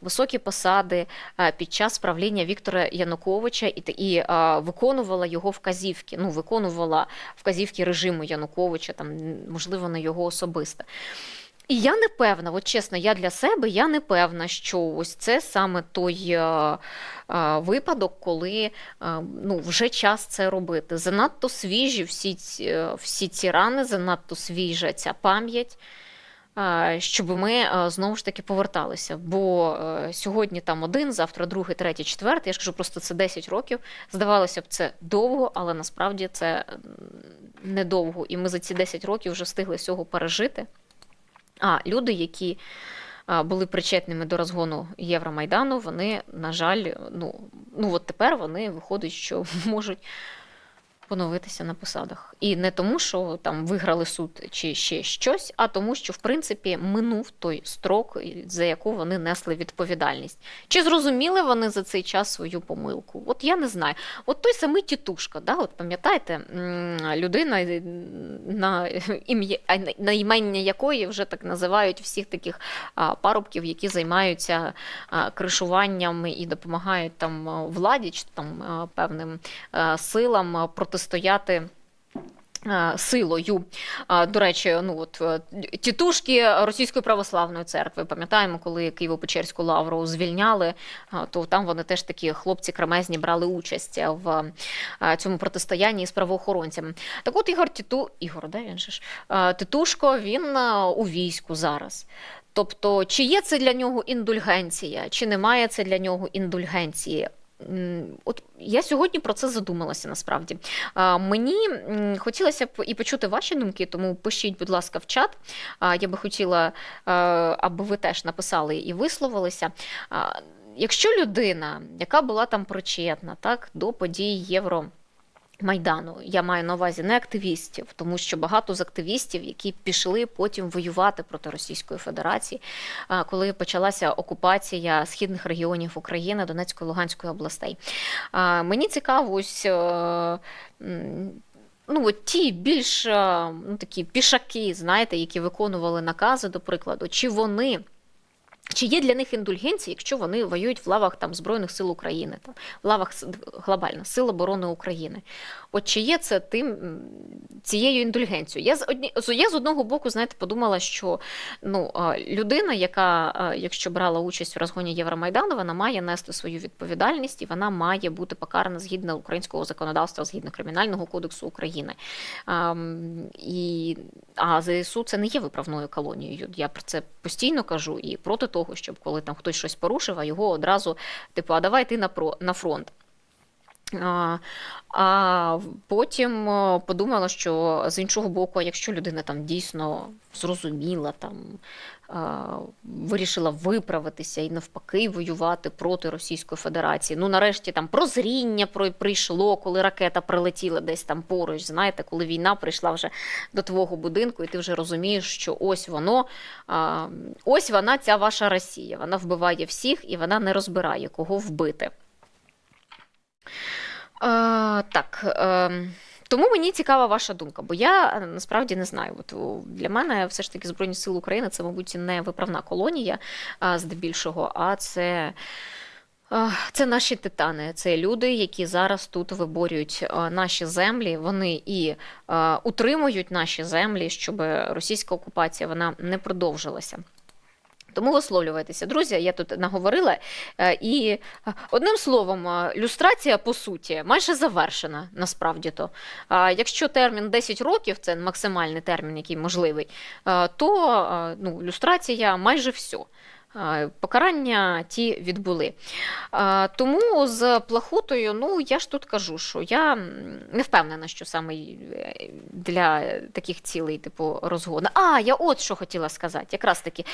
A: високі посади під час правління Віктора Януковича і виконувала його вказівки, виконувала вказівки режиму Януковича, там, можливо, не його особисто. І я не певна, от чесно, я для себе, я не певна, що ось це саме той випадок, коли вже час це робити. Занадто свіжі всі ці рани, занадто свіжа ця пам'ять, щоб ми знову ж таки поверталися. Бо сьогодні там 1, завтра 2, 3, 4, я ж кажу, просто це 10 років. Здавалося б, це довго, але насправді це недовго. І ми за ці 10 років вже встигли всього пережити. А люди, які були причетними до розгону Євромайдану, вони, на жаль, от тепер вони виходить, що можуть поновитися на посадах. І не тому, що там виграли суд чи ще щось, а тому, що, в принципі, минув той строк, за яку вони несли відповідальність. Чи зрозуміли вони за цей час свою помилку? От я не знаю. От той самий Тітушка, да? От пам'ятаєте, людина, на імення якої вже так називають всіх таких парубків, які займаються кришуванням і допомагають там владі, чи там певним силам протистояти силою. До речі, тітушки Російської православної церкви. Пам'ятаємо, коли Києво-Печерську лавру звільняли, то там вони теж такі хлопці кремезні брали участь в цьому протистоянні з правоохоронцями. Так от Тітушко, він у війську зараз. Тобто, чи є це для нього індульгенція, чи немає це для нього індульгенції? От я сьогодні про це задумалася насправді. Мені хотілося б і почути ваші думки, тому пишіть, будь ласка, в чат. Я би хотіла, аби ви теж написали і висловилися. Якщо людина, яка була там причетна, так, до подій Євромайдану, я маю на увазі не активістів, тому що багато з активістів, які пішли потім воювати проти Російської Федерації, коли почалася окупація східних регіонів України, Донецької, Луганської областей. Мені цікаво ось от ті більш такі пішаки, знаєте, які виконували накази, до прикладу, чи є для них індульгенції, якщо вони воюють в лавах там Збройних сил України, там, в лавах глобально Сил оборони України? От чи є це цією індульгенцією? Я з одного боку, знаєте, подумала, що людина, яка, якщо брала участь в розгоні Євромайдану, вона має нести свою відповідальність і вона має бути покарана згідно українського законодавства, згідно Кримінального кодексу України. А ЗСУ це не є виправною колонією. Я про це постійно кажу і проти того, щоб коли там хтось щось порушив, а його одразу, а давай йти на фронт. А потім подумала, що з іншого боку, якщо людина там дійсно зрозуміла, там вирішила виправитися і навпаки воювати проти Російської Федерації, нарешті там прозріння прийшло, коли ракета прилетіла десь там поруч, знаєте, коли війна прийшла вже до твого будинку, і ти вже розумієш, що ось вона, ця ваша Росія, вона вбиває всіх і вона не розбирає, кого вбити. Тому мені цікава ваша думка, бо я насправді не знаю. Для мене все ж таки Збройні Сили України – це, мабуть, не виправна колонія здебільшого, а це наші титани, це люди, які зараз тут виборюють наші землі, вони і утримують наші землі, щоб російська окупація вона не продовжилася. Тому висловлювайтеся. Друзі, я тут наговорила. І одним словом, люстрація, по суті, майже завершена, насправді-то. Якщо термін 10 років, це максимальний термін, який можливий, то люстрація майже все. Покарання ті відбули. Тому з Плахутою, я ж тут кажу, що я не впевнена, що саме для таких цілей, типу, розгону. Я от що хотіла сказати, якраз таки,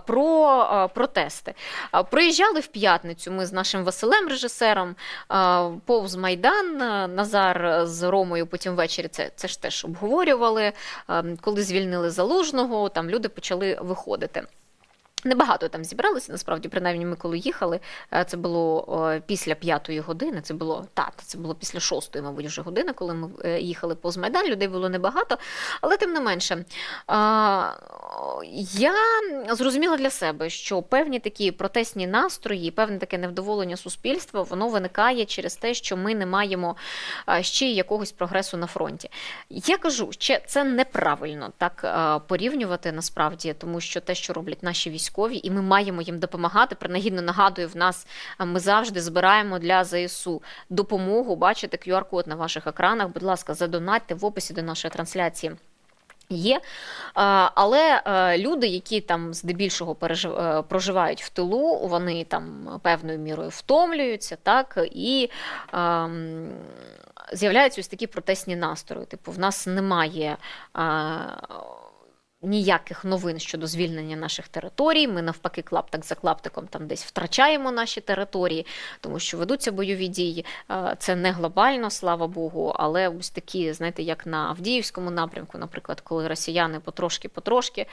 A: про протести. Приїжджали в п'ятницю ми з нашим Василем, режисером, повз Майдан, Назар з Ромою потім ввечері це ж теж обговорювали, коли звільнили Залужного, там люди почали виходити. Небагато там зібралися, насправді, принаймні ми коли їхали, це було після 5-ї години, це було після 6-ї, мабуть, вже години, коли ми їхали повз Майдан, людей було небагато, але тим не менше, я зрозуміла для себе, що певні такі протестні настрої, певне таке невдоволення суспільства, воно виникає через те, що ми не маємо ще якогось прогресу на фронті. Я кажу, це неправильно так порівнювати насправді, тому що те, що роблять наші військові, і ми маємо їм допомагати. Принагідно нагадую, ми завжди збираємо для ЗСУ допомогу. Бачите QR-код на ваших екранах. Будь ласка, задонатьте в описі до нашої трансляції. Є, але люди, які там здебільшого проживають в тилу, вони там певною мірою втомлюються, так, і з'являються ось такі протестні настрої. Типу, в нас немає ніяких новин щодо звільнення наших територій, ми навпаки клаптик за клаптиком там десь втрачаємо наші території, тому що ведуться бойові дії, це не глобально, слава Богу, але ось такі, знаєте, як на Авдіївському напрямку, наприклад, коли росіяни потрошки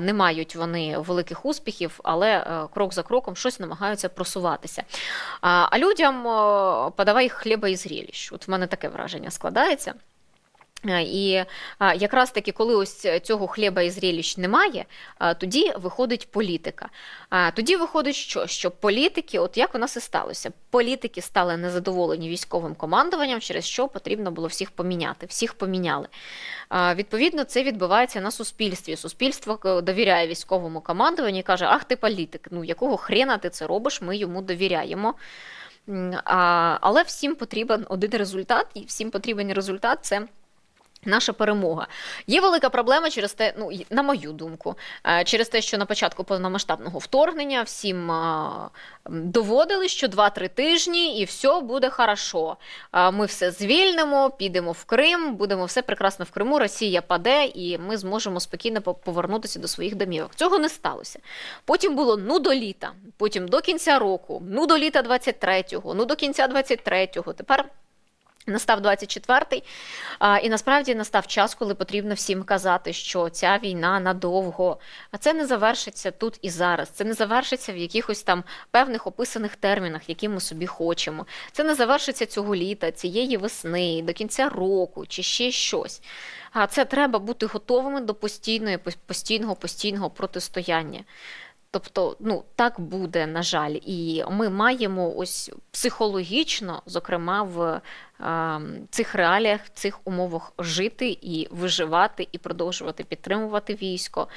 A: не мають вони великих успіхів, але крок за кроком щось намагаються просуватися. А людям подавай хліба і зрелищ. От в мене таке враження складається. І якраз таки, коли ось цього хліба і зрелищ немає, тоді виходить політика. Тоді виходить що? Що політики, от як у нас і сталося, політики стали незадоволені військовим командуванням, через що потрібно було всіх поміняти. Всіх поміняли. Відповідно, це відбувається на суспільстві. Суспільство довіряє військовому командуванню і каже, ах ти політик, якого хрена ти це робиш, ми йому довіряємо. Але всім потрібен один результат, і всім потрібен результат – це Наша перемога. Є велика проблема через те, ну, на мою думку, через те, що на початку повномасштабного вторгнення всім доводили, що 2-3 тижні і все буде хорошо. Ми все звільнимо, підемо в Крим, будемо все прекрасно в Криму, Росія паде і ми зможемо спокійно повернутися до своїх домівок. Цього не сталося. Потім було до літа, потім до кінця року, до літа 23-го, до кінця 23-го. Тепер настав 24-й, і насправді настав час, коли потрібно всім казати, що ця війна надовго. А це не завершиться тут і зараз. Це не завершиться в якихось там певних описаних термінах, які ми собі хочемо. Це не завершиться цього літа, цієї весни, до кінця року чи ще щось. А це треба бути готовими до постійного протистояння. Тобто, так буде, на жаль, і ми маємо ось психологічно, зокрема, в цих реаліях, в цих умовах жити і виживати, і продовжувати підтримувати військо,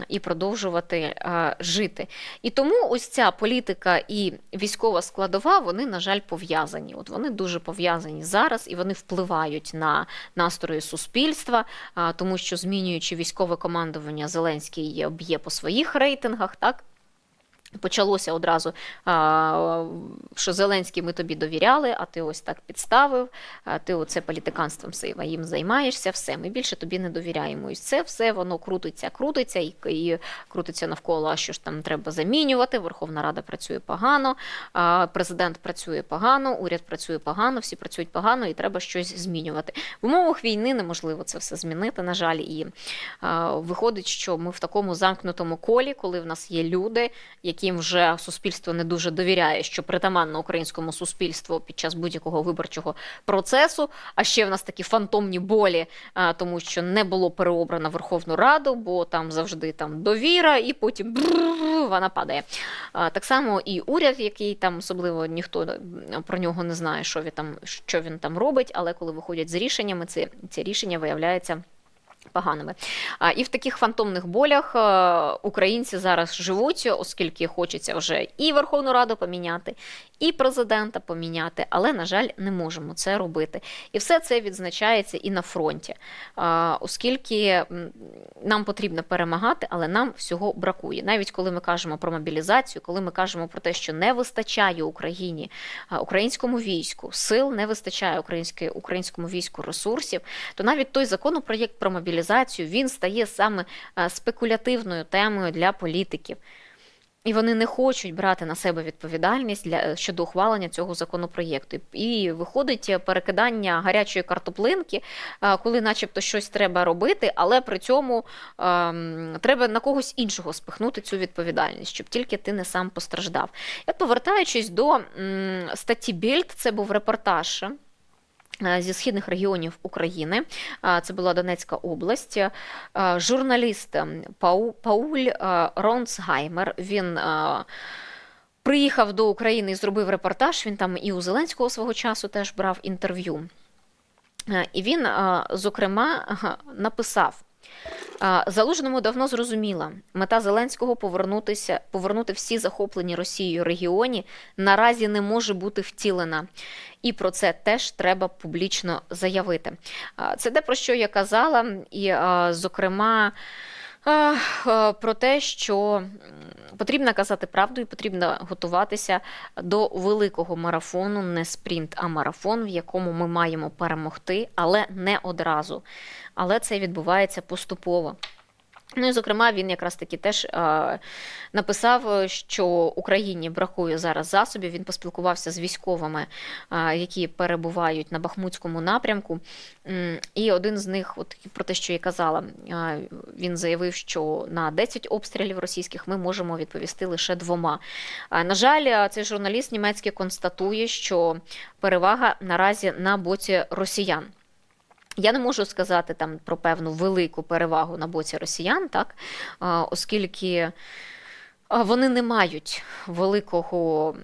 A: і продовжувати жити. І тому ось ця політика і військова складова, вони, на жаль, пов'язані. От вони дуже пов'язані зараз, і вони впливають на настрої суспільства, тому що, змінюючи військове командування, Зеленський б'є по своїх рейтингах, так? Почалося одразу, що Зеленський, ми тобі довіряли, а ти ось так підставив, ти оце політиканством своїм займаєшся, все, ми більше тобі не довіряємо. І це все, воно крутиться і крутиться навколо, а що ж там треба замінювати, Верховна Рада працює погано, президент працює погано, уряд працює погано, всі працюють погано і треба щось змінювати. В умовах війни неможливо це все змінити, на жаль, і виходить, що ми в такому замкнутому колі, коли в нас є люди, яким вже суспільство не дуже довіряє, що притаманно українському суспільству під час будь-якого виборчого процесу, а ще в нас такі фантомні болі, тому що не було переобрано Верховну Раду, бо там завжди довіра, і потім вона падає. Так само і уряд, який там особливо ніхто про нього не знає, що він там робить, але коли виходять з рішеннями, ці рішення виявляються поганими. І в таких фантомних болях українці зараз живуть, оскільки хочеться вже і Верховну Раду поміняти, і президента поміняти, але, на жаль, не можемо це робити. І все це відзначається і на фронті, оскільки нам потрібно перемагати, але нам всього бракує. Навіть коли ми кажемо про мобілізацію, коли ми кажемо про те, що не вистачає Україні, українському війську, сил, не вистачає українському війську ресурсів, то навіть той законопроєкт про мобілізацію, він стає саме спекулятивною темою для політиків. І вони не хочуть брати на себе відповідальність щодо ухвалення цього законопроєкту. І виходить перекидання гарячої картоплинки, коли начебто щось треба робити, але при цьому треба на когось іншого спихнути цю відповідальність, щоб тільки ти не сам постраждав. І повертаючись до статті Більд, це був репортаж зі східних регіонів України, це була Донецька область, журналіст Пауль Ронцгаймер, він приїхав до України і зробив репортаж, він там і у Зеленського свого часу теж брав інтерв'ю. І він, зокрема, написав: Залужному давно зрозуміла, мета Зеленського повернути всі захоплені Росією регіони наразі не може бути втілена. І про це теж треба публічно заявити. Це те, про що я казала, і, зокрема, про те, що потрібно казати правду і потрібно готуватися до великого марафону, не спринт, а марафон, в якому ми маємо перемогти, але не одразу. Але це відбувається поступово. Ну і, зокрема, він якраз таки теж написав, що Україні бракує зараз засобів. Він поспілкувався з військовими, які перебувають на Бахмутському напрямку. І один з них, от про те, що я казала, він заявив, що на 10 обстрілів російських ми можемо відповісти лише 2. На жаль, цей журналіст німецький констатує, що перевага наразі на боці росіян. Я не можу сказати там про певну велику перевагу на боці росіян, так, оскільки вони не мають великого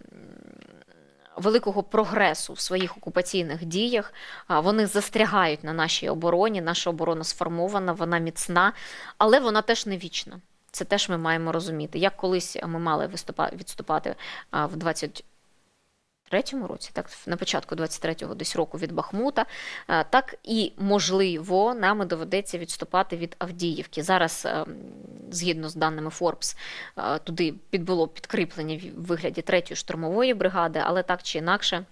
A: прогресу в своїх окупаційних діях, вони застрягають на нашій обороні, наша оборона сформована, вона міцна, але вона теж не вічна. Це теж ми маємо розуміти. Як колись ми мали відступати в 23-му році, так, на початку 23-го десь року від Бахмута, так і, можливо, нам доведеться відступати від Авдіївки. Зараз, згідно з даними Forbes, туди було підкріплення в вигляді 3-ї штурмової бригади, але так чи інакше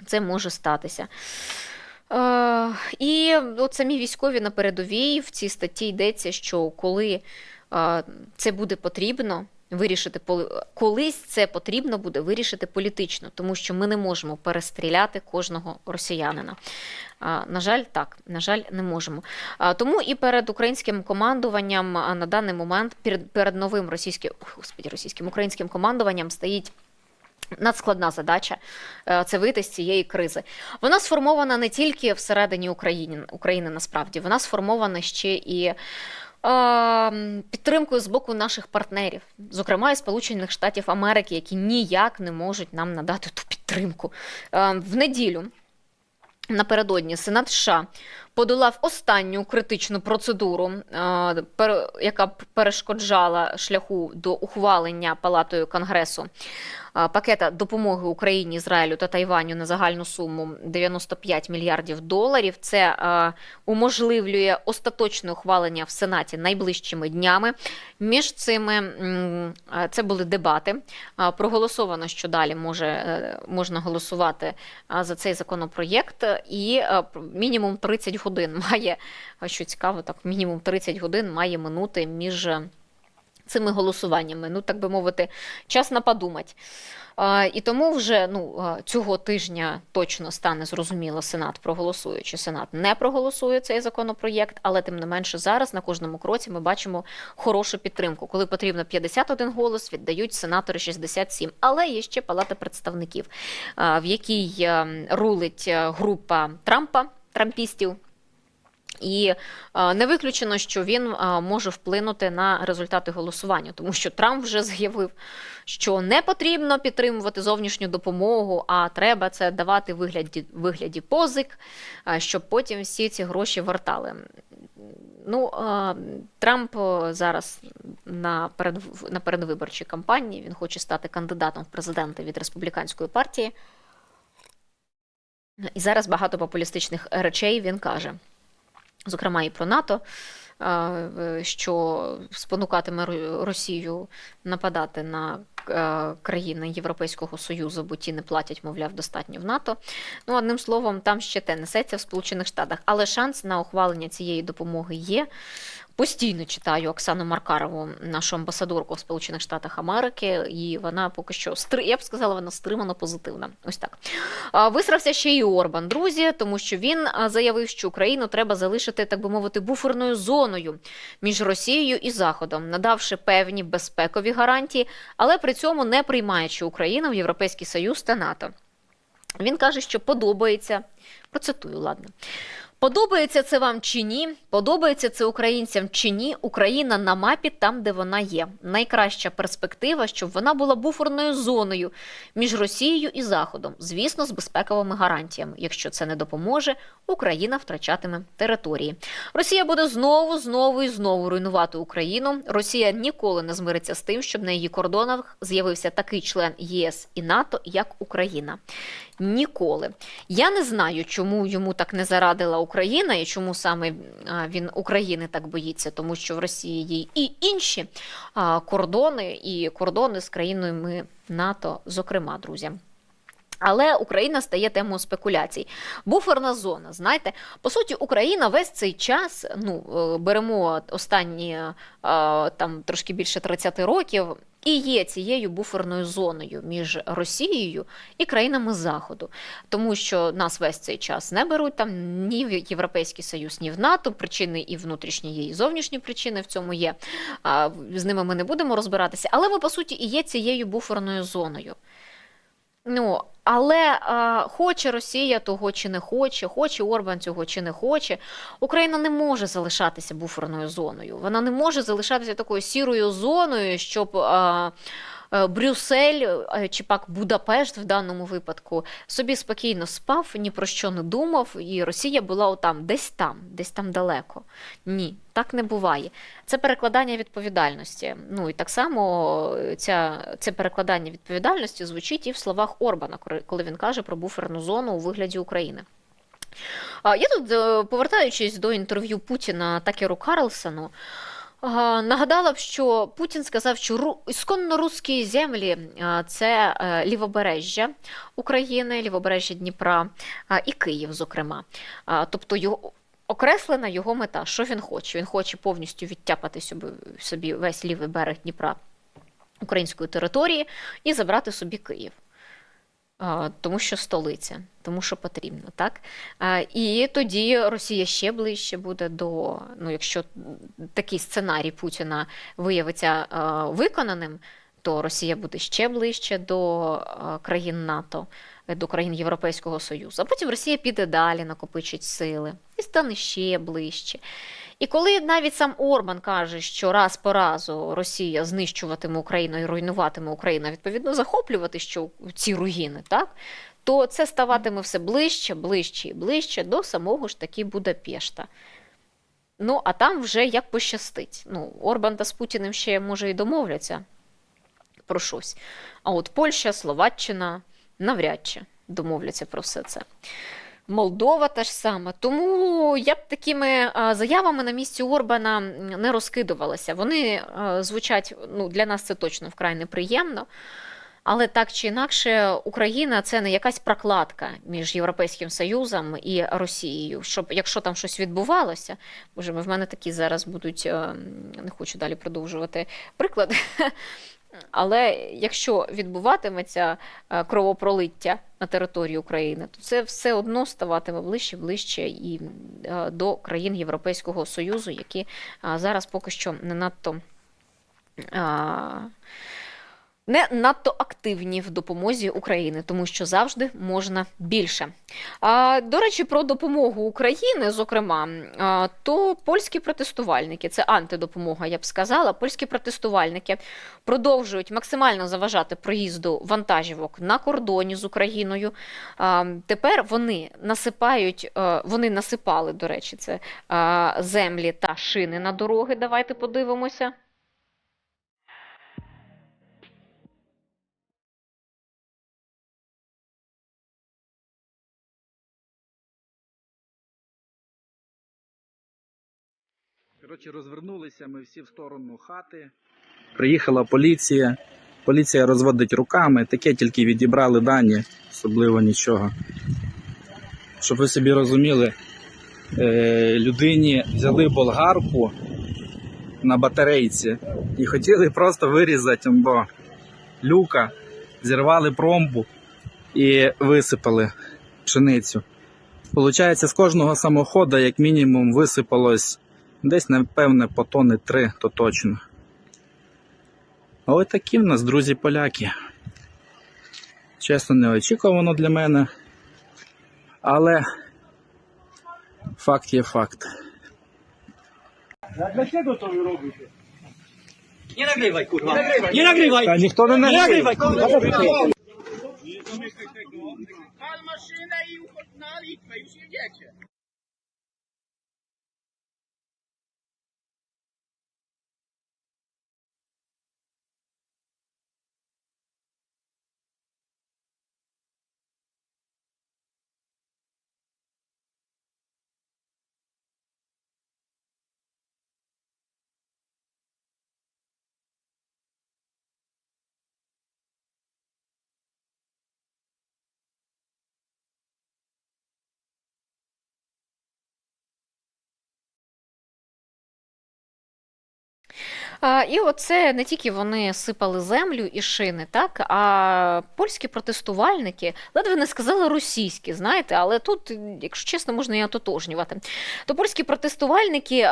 A: це може статися. І от самі військові на передовій, в цій статті йдеться, що коли це буде потрібно вирішити, колись це потрібно буде вирішити політично, тому що ми не можемо перестріляти кожного росіянина. На жаль, так, на жаль, не можемо. Тому і перед українським командуванням на даний момент, перед новим українським командуванням стоїть надскладна задача – це вийти з цієї кризи. Вона сформована не тільки всередині України насправді, вона сформована ще і підтримкою з боку наших партнерів, зокрема і Сполучених Штатів Америки, які ніяк не можуть нам надати ту підтримку. В неділю напередодні Сенат США подолав останню критичну процедуру, яка б перешкоджала шляху до ухвалення Палатою Конгресу пакета допомоги Україні, Ізраїлю та Тайваню на загальну суму 95 мільярдів доларів. Це уможливлює остаточне ухвалення в Сенаті найближчими днями. Між цими це були дебати. Проголосовано, що далі можна голосувати за цей законопроєкт, і мінімум 30 годин має, що цікаво, так, мінімум 30 годин має минути між цими голосуваннями. Ну, так би мовити, час на подумати. І тому вже цього тижня точно стане зрозуміло, Сенат проголосує чи Сенат не проголосує цей законопроєкт, але тим не менше зараз на кожному кроці ми бачимо хорошу підтримку. Коли потрібно 51 голос, віддають сенатори 67. Але є ще Палата представників, в якій рулить група трампістів. І не виключено, що він може вплинути на результати голосування, тому що Трамп вже заявив, що не потрібно підтримувати зовнішню допомогу, а треба це давати в вигляді позик, щоб потім всі ці гроші вертали. Ну, Трамп зараз на передвиборчій кампанії, він хоче стати кандидатом в президенти від республіканської партії. І зараз багато популістичних речей він каже. Зокрема, і про НАТО, що спонукатиме Росію нападати на країни Європейського Союзу, бо ті не платять, мовляв, достатньо в НАТО. Ну, одним словом, там ще те несеться в Сполучених Штатах. Але шанс на ухвалення цієї допомоги є. Постійно читаю Оксану Маркарову, нашу амбасадорку в Сполучених Штатах Америки, і вона поки що, я б сказала, вона стримано позитивна. Ось так. Висрався ще і Орбан, друзі, тому що він заявив, що Україну треба залишити, так би мовити, буферною зоною між Росією і Заходом, надавши певні безпекові гарантії, але при цьому не приймаючи Україну в Європейський Союз та НАТО. Він каже, що подобається, процитую, ладно. Подобається це вам чи ні? Подобається це українцям чи ні? Україна на мапі там, де вона є. Найкраща перспектива, щоб вона була буферною зоною між Росією і Заходом. Звісно, з безпековими гарантіями. Якщо це не допоможе, Україна втрачатиме території. Росія буде знову руйнувати Україну. Росія ніколи не змириться з тим, щоб на її кордонах з'явився такий член ЄС і НАТО, як Україна. Ніколи. Я не знаю, чому йому так не зарадила Україна і чому саме він України так боїться, тому що в Росії є і інші кордони, і кордони з країнами НАТО, зокрема, друзі. Але Україна стає темою спекуляцій. Буферна зона, знаєте, по суті, Україна весь цей час, беремо останні там трошки більше 30 років, і є цією буферною зоною між Росією і країнами Заходу. Тому що нас весь цей час не беруть там ні в Європейський Союз, ні в НАТО. Причини і внутрішні є, і зовнішні причини в цьому є. З ними ми не будемо розбиратися. Але ми, по суті, і є цією буферною зоною. Але хоче Росія того чи не хоче Орбан цього чи не хоче, Україна не може залишатися буферною зоною. Вона не може залишатися такою сірою зоною, щоб Брюссель чи пак Будапешт в даному випадку собі спокійно спав, ні про що не думав, і Росія була десь там далеко. Ні, так не буває. Це перекладання відповідальності. Ну і так само це перекладання відповідальності звучить і в словах Орбана, коли він каже про буферну зону у вигляді України. Я тут, повертаючись до інтерв'ю Путіна Такеру Карлсону, нагадала б, що Путін сказав, що ісконно русські землі – це лівобережжя України, лівобережжя Дніпра і Київ, зокрема. Тобто окреслена його мета. Що він хоче? Він хоче повністю відтяпати собі весь лівий берег Дніпра української території і забрати собі Київ. Тому що столиця, тому що потрібно, так? І тоді Росія ще ближче буде до, якщо такий сценарій Путіна виявиться виконаним, то Росія буде ще ближче до країн НАТО, до країн Європейського Союзу. А потім Росія піде далі, накопичить сили і стане ще ближче. І коли навіть сам Орбан каже, що раз по разу Росія знищуватиме Україну і руйнуватиме Україну, відповідно захоплювати ці руїни, так? То це ставатиме все ближче, ближче і ближче до самого ж таки Будапешта. А там вже як пощастить. Орбан та з Путіним ще, може, і домовляться про щось. А от Польща, Словаччина навряд чи домовляться про все це. Молдова та ж сама. Тому я б такими заявами на місці Орбана не розкидувалася. Вони звучать, для нас це точно вкрай неприємно, але так чи інакше Україна – це не якась прокладка між Європейським Союзом і Росією. Якщо там щось відбувалося, боже, в мене такі зараз будуть, не хочу далі продовжувати приклад, але якщо відбуватиметься кровопролиття на території України, то це все одно ставатиме ближче і до країн Європейського Союзу, які зараз поки що не надто активні в допомозі Україні, тому що завжди можна більше. До речі, про допомогу України, зокрема, то польські протестувальники, це антидопомога, я б сказала, польські протестувальники продовжують максимально заважати проїзду вантажівок на кордоні з Україною. Тепер вони насипали, до речі, це землі та шини на дороги. Давайте подивимося.
I: Коротше, розвернулися ми всі в сторону хати. Приїхала поліція. Поліція розводить руками. Таке тільки відібрали дані, особливо нічого. Щоб ви собі розуміли, людині взяли болгарку на батарейці і хотіли просто вирізати люка, зірвали пломбу і висипали пшеницю. Получається, з кожного самохода як мінімум висипалось десь, напевне, по тони 3, то точно. Ось такі в нас, друзі, поляки. Чесно, неочікувано для мене. Але факт є факт.
J: А для чого то ви робите? Не нагрівай, курва. Не нагрівай.
I: Та ніхто не
J: нагрівай, курва. Пал машина і уход на Литву, і всі йдете.
A: І оце не тільки вони сипали землю і шини, так, а польські протестувальники, ледве не сказали російські, знаєте, але тут, якщо чесно, можна і ототожнювати. То польські протестувальники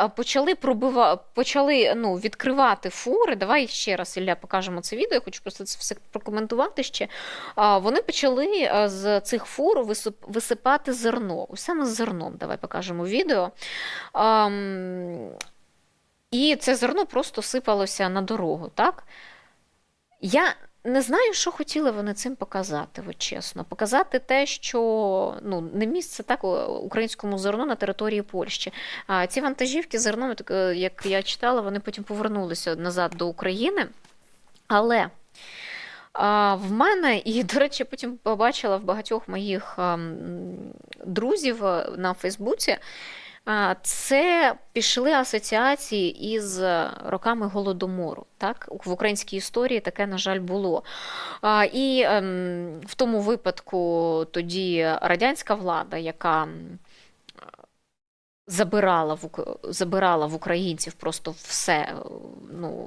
A: почали відкривати фури. Давай ще раз, Ілля, покажемо це відео, я хочу просто це все прокоментувати ще. Вони почали з цих фур висипати зерно. Ось саме з зерном, давай покажемо відео. І це зерно просто сипалося на дорогу, так? Я не знаю, що хотіли вони цим показати, от чесно. Показати те, що не місце так українському зерну на території Польщі. Ці вантажівки з зерном, як я читала, вони потім повернулися назад до України. Але в мене, і, до речі, потім побачила в багатьох моїх друзів на Фейсбуці, це пішли асоціації із роками Голодомору. Так? В українській історії таке, на жаль, було. І в тому випадку тоді радянська влада, яка забирала в українців просто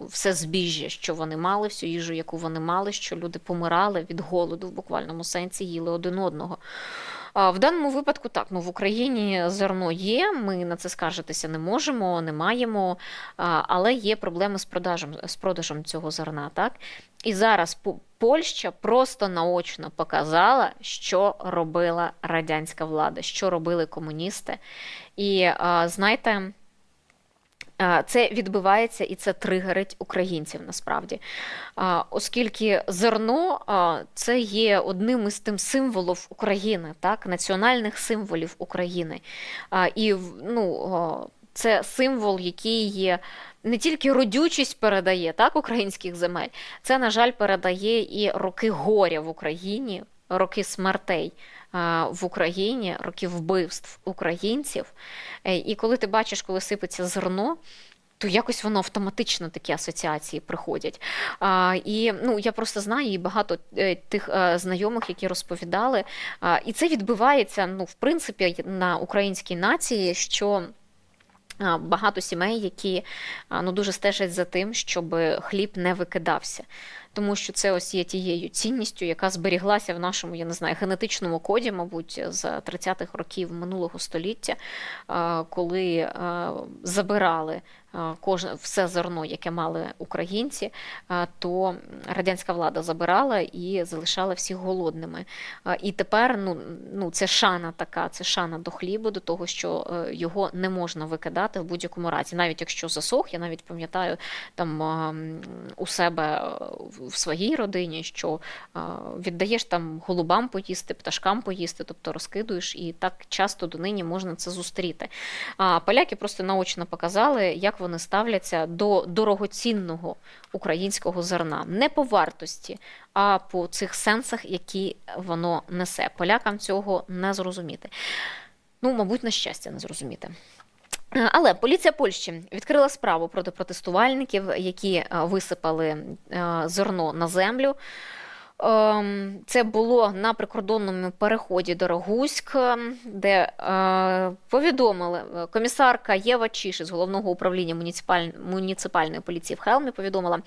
A: все збіжжя, що вони мали, всю їжу, яку вони мали, що люди помирали від голоду в буквальному сенсі, їли один одного. В даному випадку так, в Україні зерно є, ми на це скаржитися не можемо, не маємо, але є проблеми з продажем цього зерна. Так? І зараз Польща просто наочно показала, що робила радянська влада, що робили комуністи. І, знаєте, це відбивається і це тригерить українців насправді. Оскільки зерно – це є одним із тим символів України, так? Національних символів України. І це символ, який не тільки родючість передає, так, українських земель, це, на жаль, передає і роки горя в Україні, роки смертей в Україні, роки вбивств українців. І коли ти бачиш, коли сипеться зерно, то якось воно автоматично такі асоціації приходять. І я просто знаю і багато тих знайомих, які розповідали. І це відбувається, в принципі, на українській нації, що багато сімей, які дуже стежать за тим, щоб хліб не викидався. Тому що це ось є тією цінністю, яка зберіглася в нашому, я не знаю, генетичному коді, мабуть, з 30-х років минулого століття, коли забирали все зерно, яке мали українці, то радянська влада забирала і залишала всіх голодними. І тепер це шана така, це шана до хлібу, до того, що його не можна викидати в будь-якому разі. Навіть якщо засох, я навіть пам'ятаю там у себе в своїй родині, що віддаєш там голубам поїсти, пташкам поїсти, тобто розкидуєш, і так часто донині можна це зустріти. Поляки просто наочно показали, як вони ставляться до дорогоцінного українського зерна. Не по вартості, а по цих сенсах, які воно несе. Полякам цього не зрозуміти. Мабуть, на щастя, не зрозуміти. Але поліція Польщі відкрила справу проти протестувальників, які висипали зерно на землю. Це було на прикордонному переході Дорогуськ, де повідомили, комісарка Єва Чіш із Головного управління муніципальної поліції в Хелмі повідомила,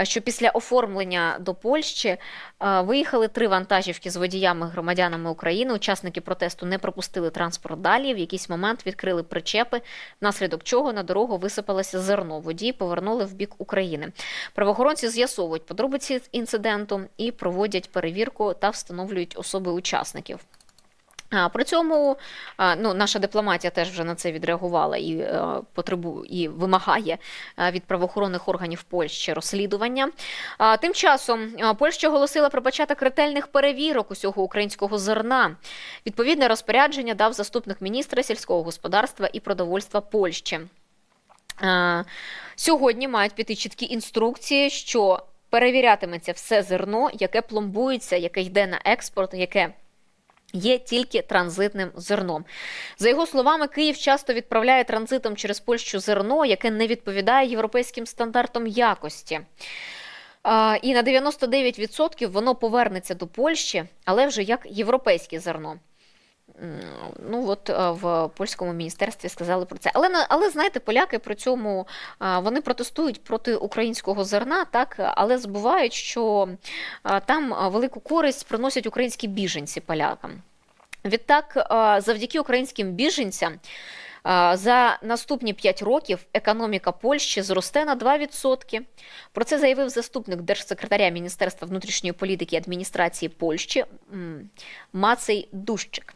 A: що після оформлення до Польщі виїхали 3 вантажівки з водіями-громадянами України. Учасники протесту не пропустили транспорт далі, в якийсь момент відкрили причепи, внаслідок чого на дорогу висипалося зерно. Водії повернули в бік України. Правоохоронці з'ясовують подробиці інциденту і проводять перевірку та встановлюють особи учасників. При цьому наша дипломатія теж вже на це відреагувала і вимагає від правоохоронних органів Польщі розслідування. Тим часом Польща оголосила про початок ретельних перевірок усього українського зерна. Відповідне розпорядження дав заступник міністра сільського господарства і продовольства Польщі. Сьогодні мають піти чіткі інструкції, що перевірятиметься все зерно, яке пломбується, яке йде на експорт, яке є тільки транзитним зерном. За його словами, Київ часто відправляє транзитом через Польщу зерно, яке не відповідає європейським стандартам якості. І на 99% воно повернеться до Польщі, але вже як європейське зерно. В польському міністерстві сказали про це. Але знаєте, поляки при цьому, вони протестують проти українського зерна, так, але забувають, що там велику користь приносять українські біженці полякам. Відтак, завдяки українським біженцям, за наступні 5 років економіка Польщі зросте на 2%. Про це заявив заступник держсекретаря Міністерства внутрішньої політики і адміністрації Польщі Мацей Дущик.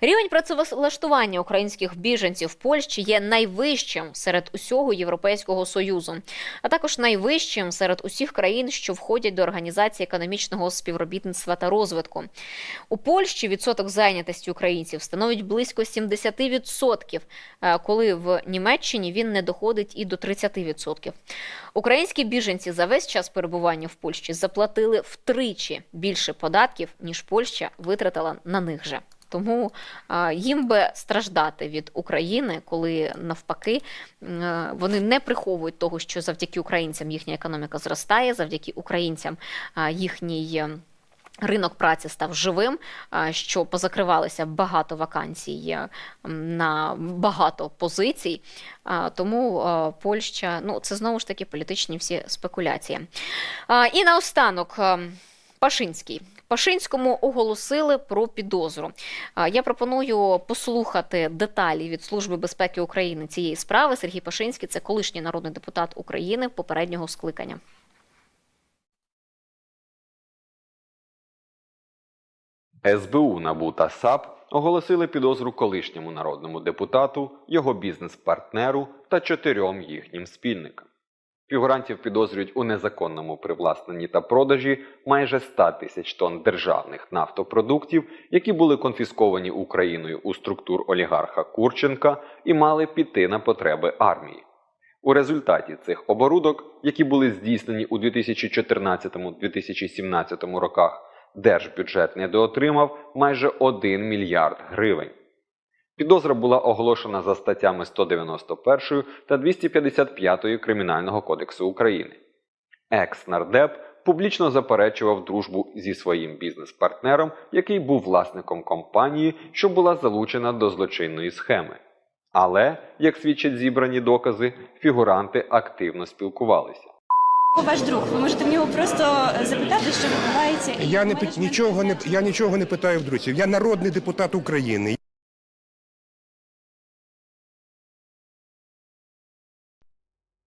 A: Рівень працевлаштування українських біженців в Польщі є найвищим серед усього Європейського Союзу, а також найвищим серед усіх країн, що входять до Організації економічного співробітництва та розвитку. У Польщі відсоток зайнятості українців становить близько 70%, коли в Німеччині він не доходить і до 30%. Українські біженці за весь час перебування в Польщі заплатили втричі більше податків, ніж Польща витратила на них же. Тому їм би страждати від України, коли навпаки вони не приховують того, що завдяки українцям їхня економіка зростає, завдяки українцям їхній ринок праці став живим, що позакривалися багато вакансій на багато позицій. Тому Польща, це знову ж таки політичні всі спекуляції. І наостанок Пашинський. Пашинському оголосили про підозру. Я пропоную послухати деталі від Служби безпеки України цієї справи. Сергій Пашинський – це колишній народний депутат України попереднього скликання.
K: СБУ, НАБУ та САП оголосили підозру колишньому народному депутату, його бізнес-партнеру та 4 їхнім спільникам. Фігурантів підозрюють у незаконному привласненні та продажі майже 100 тисяч тонн державних нафтопродуктів, які були конфісковані Україною у структур олігарха Курченка і мали піти на потреби армії. У результаті цих оборудок, які були здійснені у 2014-2017 роках, держбюджет недоотримав майже 1 мільярд гривень. Підозра була оголошена за статтями 191 та 255 Кримінального кодексу України. Екс-нардеп публічно заперечував дружбу зі своїм бізнес-партнером, який був власником компанії, що була залучена до злочинної схеми. Але, як свідчать зібрані докази, фігуранти активно спілкувалися.
L: Ваш друг, ви можете в нього просто запитати, що відбувається.
M: Я нічого не питаю в друзів. Я народний депутат України.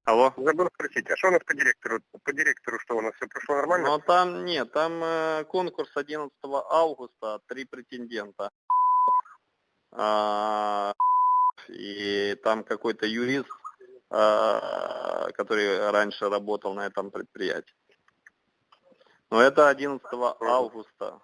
N: Алло. Забыл спросить, а что у нас по директору? По директору что у нас все прошло нормально?
F: Ну там нет, там конкурс 11 августа, 3 претендента. И там какой-то юрист, который раньше работал на этом предприятии. Но это 11 августа.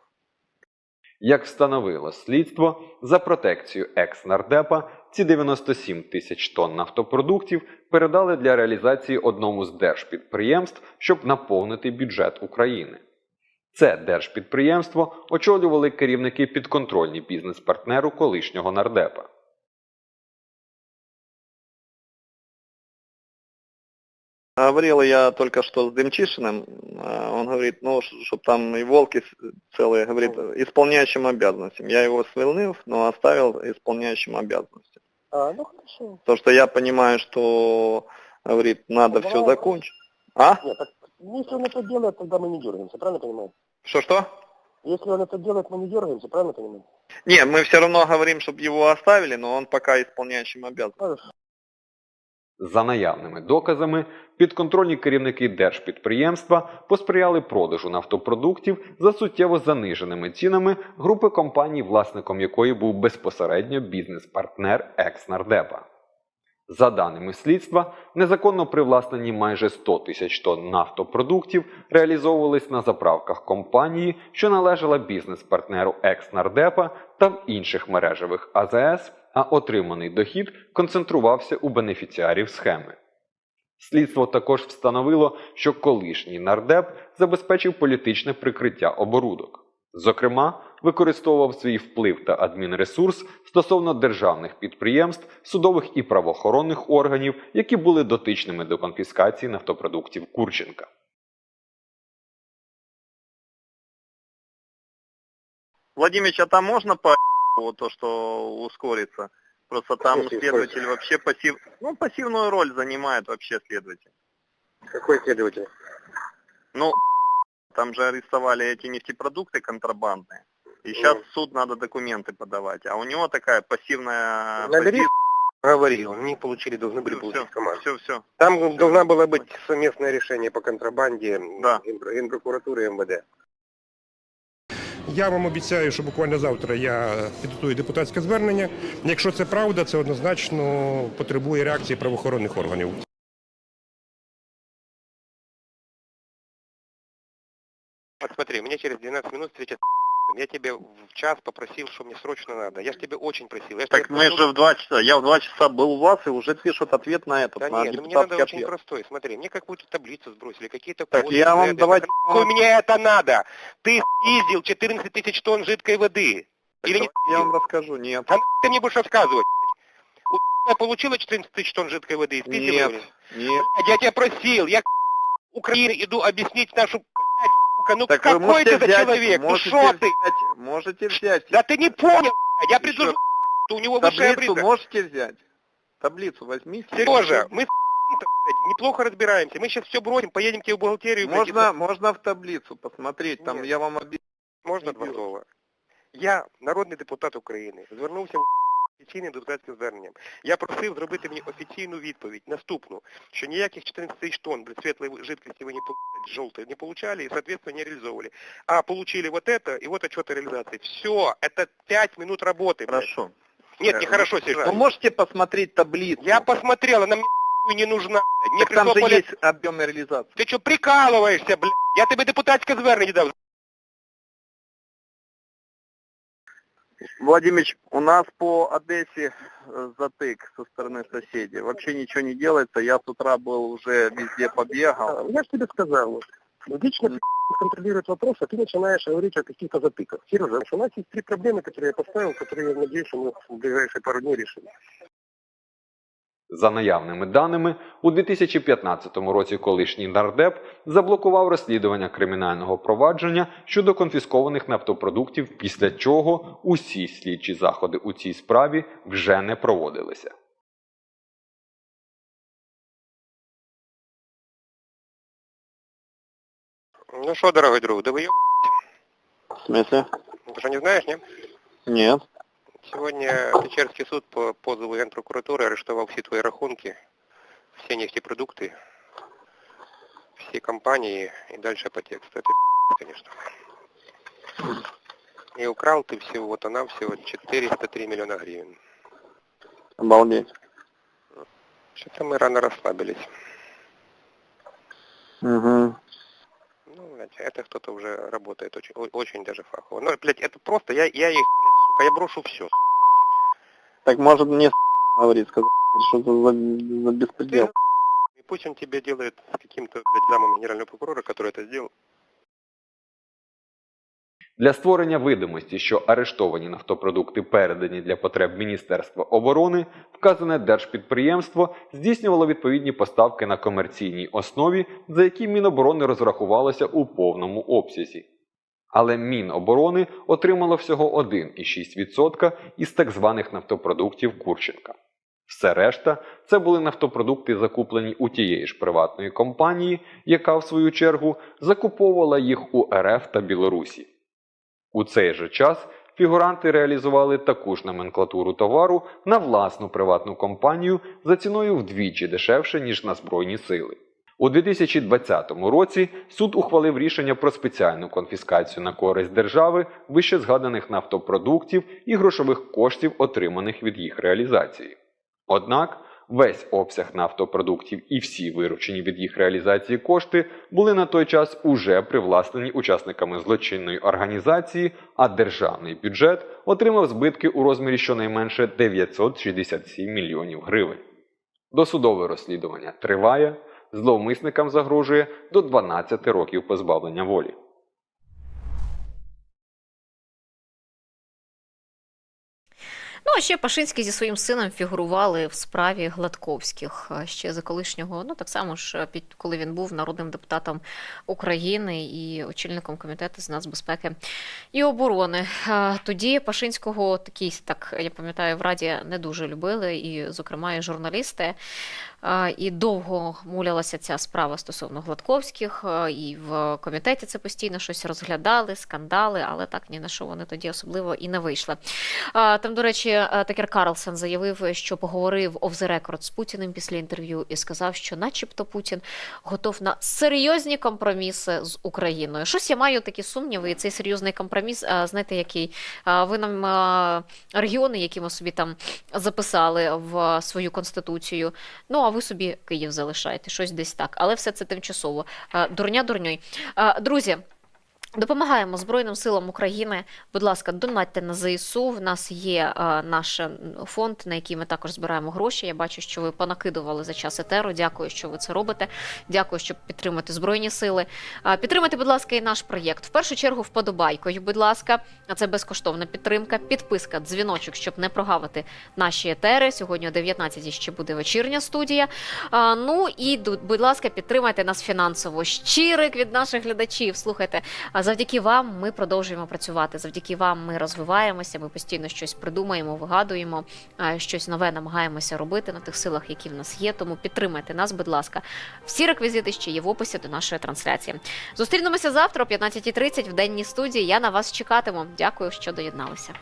K: Як встановило слідство, за протекцію екс-нардепа ці 97 тисяч тонн нафтопродуктів передали для реалізації одному з держпідприємств, щоб наповнити бюджет України. Це держпідприємство очолювали керівники підконтрольні бізнес-партнеру колишнього нардепа.
F: Говорил я только что с Демчишиным, он говорит, чтобы там и волки целые, говорит, исполняющим обязанностям. Я его свильнил, но оставил исполняющим обязанностям.
N: Ну хорошо.
F: То, что я понимаю, что, говорит, надо все закончить.
N: Нет, так, если он это делает, тогда мы не дергаемся, правильно понимаю?
F: Что?
N: Если он это делает, мы не дергаемся, правильно понимаю?
F: Не, мы все равно говорим, чтобы его оставили, но он пока исполняющим обязанностям.
K: За наявними доказами, підконтрольні керівники держпідприємства посприяли продажу нафтопродуктів за суттєво заниженими цінами групи компаній, власником якої був безпосередньо бізнес-партнер екс-нардепа. За даними слідства, незаконно привласнені майже 100 тисяч тонн нафтопродуктів реалізовувались на заправках компанії, що належала бізнес-партнеру екс-нардепа та в інших мережевих АЗС, а отриманий дохід концентрувався у бенефіціарів схеми. Слідство також встановило, що колишній нардеп забезпечив політичне прикриття оборудок. Зокрема, використовував свій вплив та адмінресурс стосовно державних підприємств, судових і правоохоронних органів, які були дотичними до конфіскації нафтопродуктів Курченка.
F: Владимирович, а там можно то, что ускорится? Просто там следователь вообще пассивную роль занимает вообще следователь.
N: Какой следователь?
F: Там же арестовали эти нефтепродукты контрабандные. И сейчас в суд надо документы подавать. А у него такая пассивная...
N: Говорил, они должны были получить команду.
F: Все.
N: Там должна была быть совместное решение по контрабанде
F: Да.
N: Генпрокуратуры и МВД.
M: Я вам обіцяю, що буквально завтра я підготую депутатське звернення. Якщо це правда, це однозначно потребує реакції правоохоронних органів.
N: Вот смотри, мне через 12 минут встретят. Я тебе в час попросил, что мне срочно надо. Я же тебе очень просил.
O: Так мы же в 2 часа. Я в 2 часа был у вас и уже пишут ответ на это.
N: Да
O: на
N: нет, ну мне надо
O: депутатский
N: очень
O: ответ.
N: простой. Смотри, мне какую-то таблицу сбросили, какие-то
O: Так
N: коды.
O: я вам
N: Z.
O: давайте...
N: Нахуй мне это надо? Ты съездил 14 тысяч тонн жидкой воды. Или не
O: Я вам расскажу. Нет.
N: А ты мне будешь рассказывать. У получила 14 тысяч тонн жидкой воды?
O: Нет. Нет.
N: Блядь, я тебя просил. Я Украины иду объяснить нашу... Блядь, сука, ну
O: Так вы
N: какой
O: можете
N: ты за
O: взять,
N: человек? Ну
O: можете
N: что ты?
O: взять, можете взять.
N: Да ты не понял, блядь. Я предложу, что у него высшая
O: Таблицу
N: обреза.
O: можете взять. Таблицу возьмите.
N: Сережа, мы блядь, неплохо разбираемся. Мы сейчас все бросим, поедем к тебе в бухгалтерию. блядь,
O: Можно в таблицу посмотреть. Там
N: Нет.
O: я вам объясню.
N: Можна два слова? Я народний депутат України, звернувся офіційним депутатським зверненням. Я просив зробити мені офіційну відповідь, наступну, що ніяких 14 тисяч тонн світлої жидкості ви не желтой не получали и, соответственно, не реализовывали. А получили вот это, и вот отчет о реализации. Все, это 5 минут работы.
O: Хорошо.
N: Нет, не хорошо, Сережа.
O: Вы можете посмотреть таблицу?
N: Я посмотрел, она мне не нужна. Мне
O: Так там же
N: пришло
O: есть объем реализации.
N: Ты что, прикалываешься, блядь? Я тебе депутатське звернення дав.
O: Владимирович, у нас по Одессе затык со стороны соседей. Вообще ничего не делается. Я с утра был уже везде побегал.
N: Я же тебе сказал, лично контролирует вопрос, а ты начинаешь говорить о каких-то затыках. Сережа, у нас есть 3 проблемы, которые я поставил, которые, я надеюсь, что мы в ближайшие пару дней решим.
K: За наявними даними, у 2015 році колишній нардеп заблокував розслідування кримінального провадження щодо конфіскованих нафтопродуктів, після чого усі слідчі заходи у цій справі вже не проводилися.
N: Ну что, дорогой друг, да вы
O: В смысле?
N: Ты что, не знаешь, нет?
O: Нет.
N: Сегодня Печерский суд по позову Генпрокуратуры арештовал все твои рахунки, все нефтепродукты, все компании и дальше по тексту. Это конечно. И украл ты всего-то навсего 403 миллиона гривен.
O: Обалдеть.
N: Что-то мы рано расслабились.
O: Угу.
N: Ну, блядь, это кто-то уже работает очень даже фахово. Ну, блядь, это просто, я их, блядь, сука, я брошу все, сука.
O: Так может мне говорить, сказать, что за беспредел.
N: И пусть он тебе делает с каким-то, блядь, замом генерального прокурора, который это сделал.
K: Для створення видимості, що арештовані нафтопродукти передані для потреб Міністерства оборони, вказане держпідприємство здійснювало відповідні поставки на комерційній основі, за які Міноборони розрахувалося у повному обсязі. Але Міноборони отримало всього 1,6% із так званих нафтопродуктів Курченка. Все решта – це були нафтопродукти, закуплені у тієї ж приватної компанії, яка, в свою чергу, закуповувала їх у РФ та Білорусі. У цей же час фігуранти реалізували таку ж номенклатуру товару на власну приватну компанію за ціною вдвічі дешевше, ніж на Збройні сили. У 2020 році суд ухвалив рішення про спеціальну конфіскацію на користь держави вищезгаданих нафтопродуктів і грошових коштів, отриманих від їх реалізації. Однак, весь обсяг нафтопродуктів і всі виручені від їх реалізації кошти були на той час уже привласнені учасниками злочинної організації, а державний бюджет отримав збитки у розмірі щонайменше 967 мільйонів гривень. Досудове розслідування триває, зловмисникам загрожує до 12 років позбавлення волі.
A: Ну, а ще Пашинський зі своїм сином фігурували в справі Гладковських, ще за колишнього, ну так само ж, коли він був народним депутатом України і очільником комітету з нацбезпеки і оборони. Тоді Пашинського так, я пам'ятаю, в Раді не дуже любили, і, зокрема, і журналісти. І довго мулялася ця справа стосовно Гладковських, і в комітеті це постійно щось розглядали, скандали, але так ні на що вони тоді особливо і не вийшли. Там, до речі, Такер Карлсон заявив, що поговорив off the record з Путіним після інтерв'ю і сказав, що начебто Путін готов на серйозні компроміси з Україною. Щось я маю такі сумніви, і цей серйозний компроміс, знаєте, який? Ви нам регіони, які ми собі там записали в свою конституцію, ну, а ви собі Київ залишаєте, щось десь так. Але все це тимчасово. Дурня дурньой. Друзі, допомагаємо Збройним силам України. Будь ласка, донатьте на ЗСУ. В нас є наш фонд, на який ми також збираємо гроші. Я бачу, що ви понакидували за час етеру. Дякую, що ви це робите. Дякую, що підтримуєте Збройні сили. Підтримайте, будь ласка, і наш проєкт. В першу чергу вподобайкою, будь ласка. Це безкоштовна підтримка. Підписка, дзвіночок, щоб не прогавити наші етери. Сьогодні о 19-й ще буде вечірня студія. Ну і, будь ласка, підтримайте нас фінансово. Щирик від наших глядачів. Слухайте, завдяки вам ми продовжуємо працювати, завдяки вам ми розвиваємося, ми постійно щось придумаємо, вигадуємо, щось нове намагаємося робити на тих силах, які в нас є, тому підтримайте нас, будь ласка. Всі реквізити ще є в описі до нашої трансляції. Зустрінемося завтра о 15:30 в денній студії, я на вас чекатиму. Дякую, що доєдналися.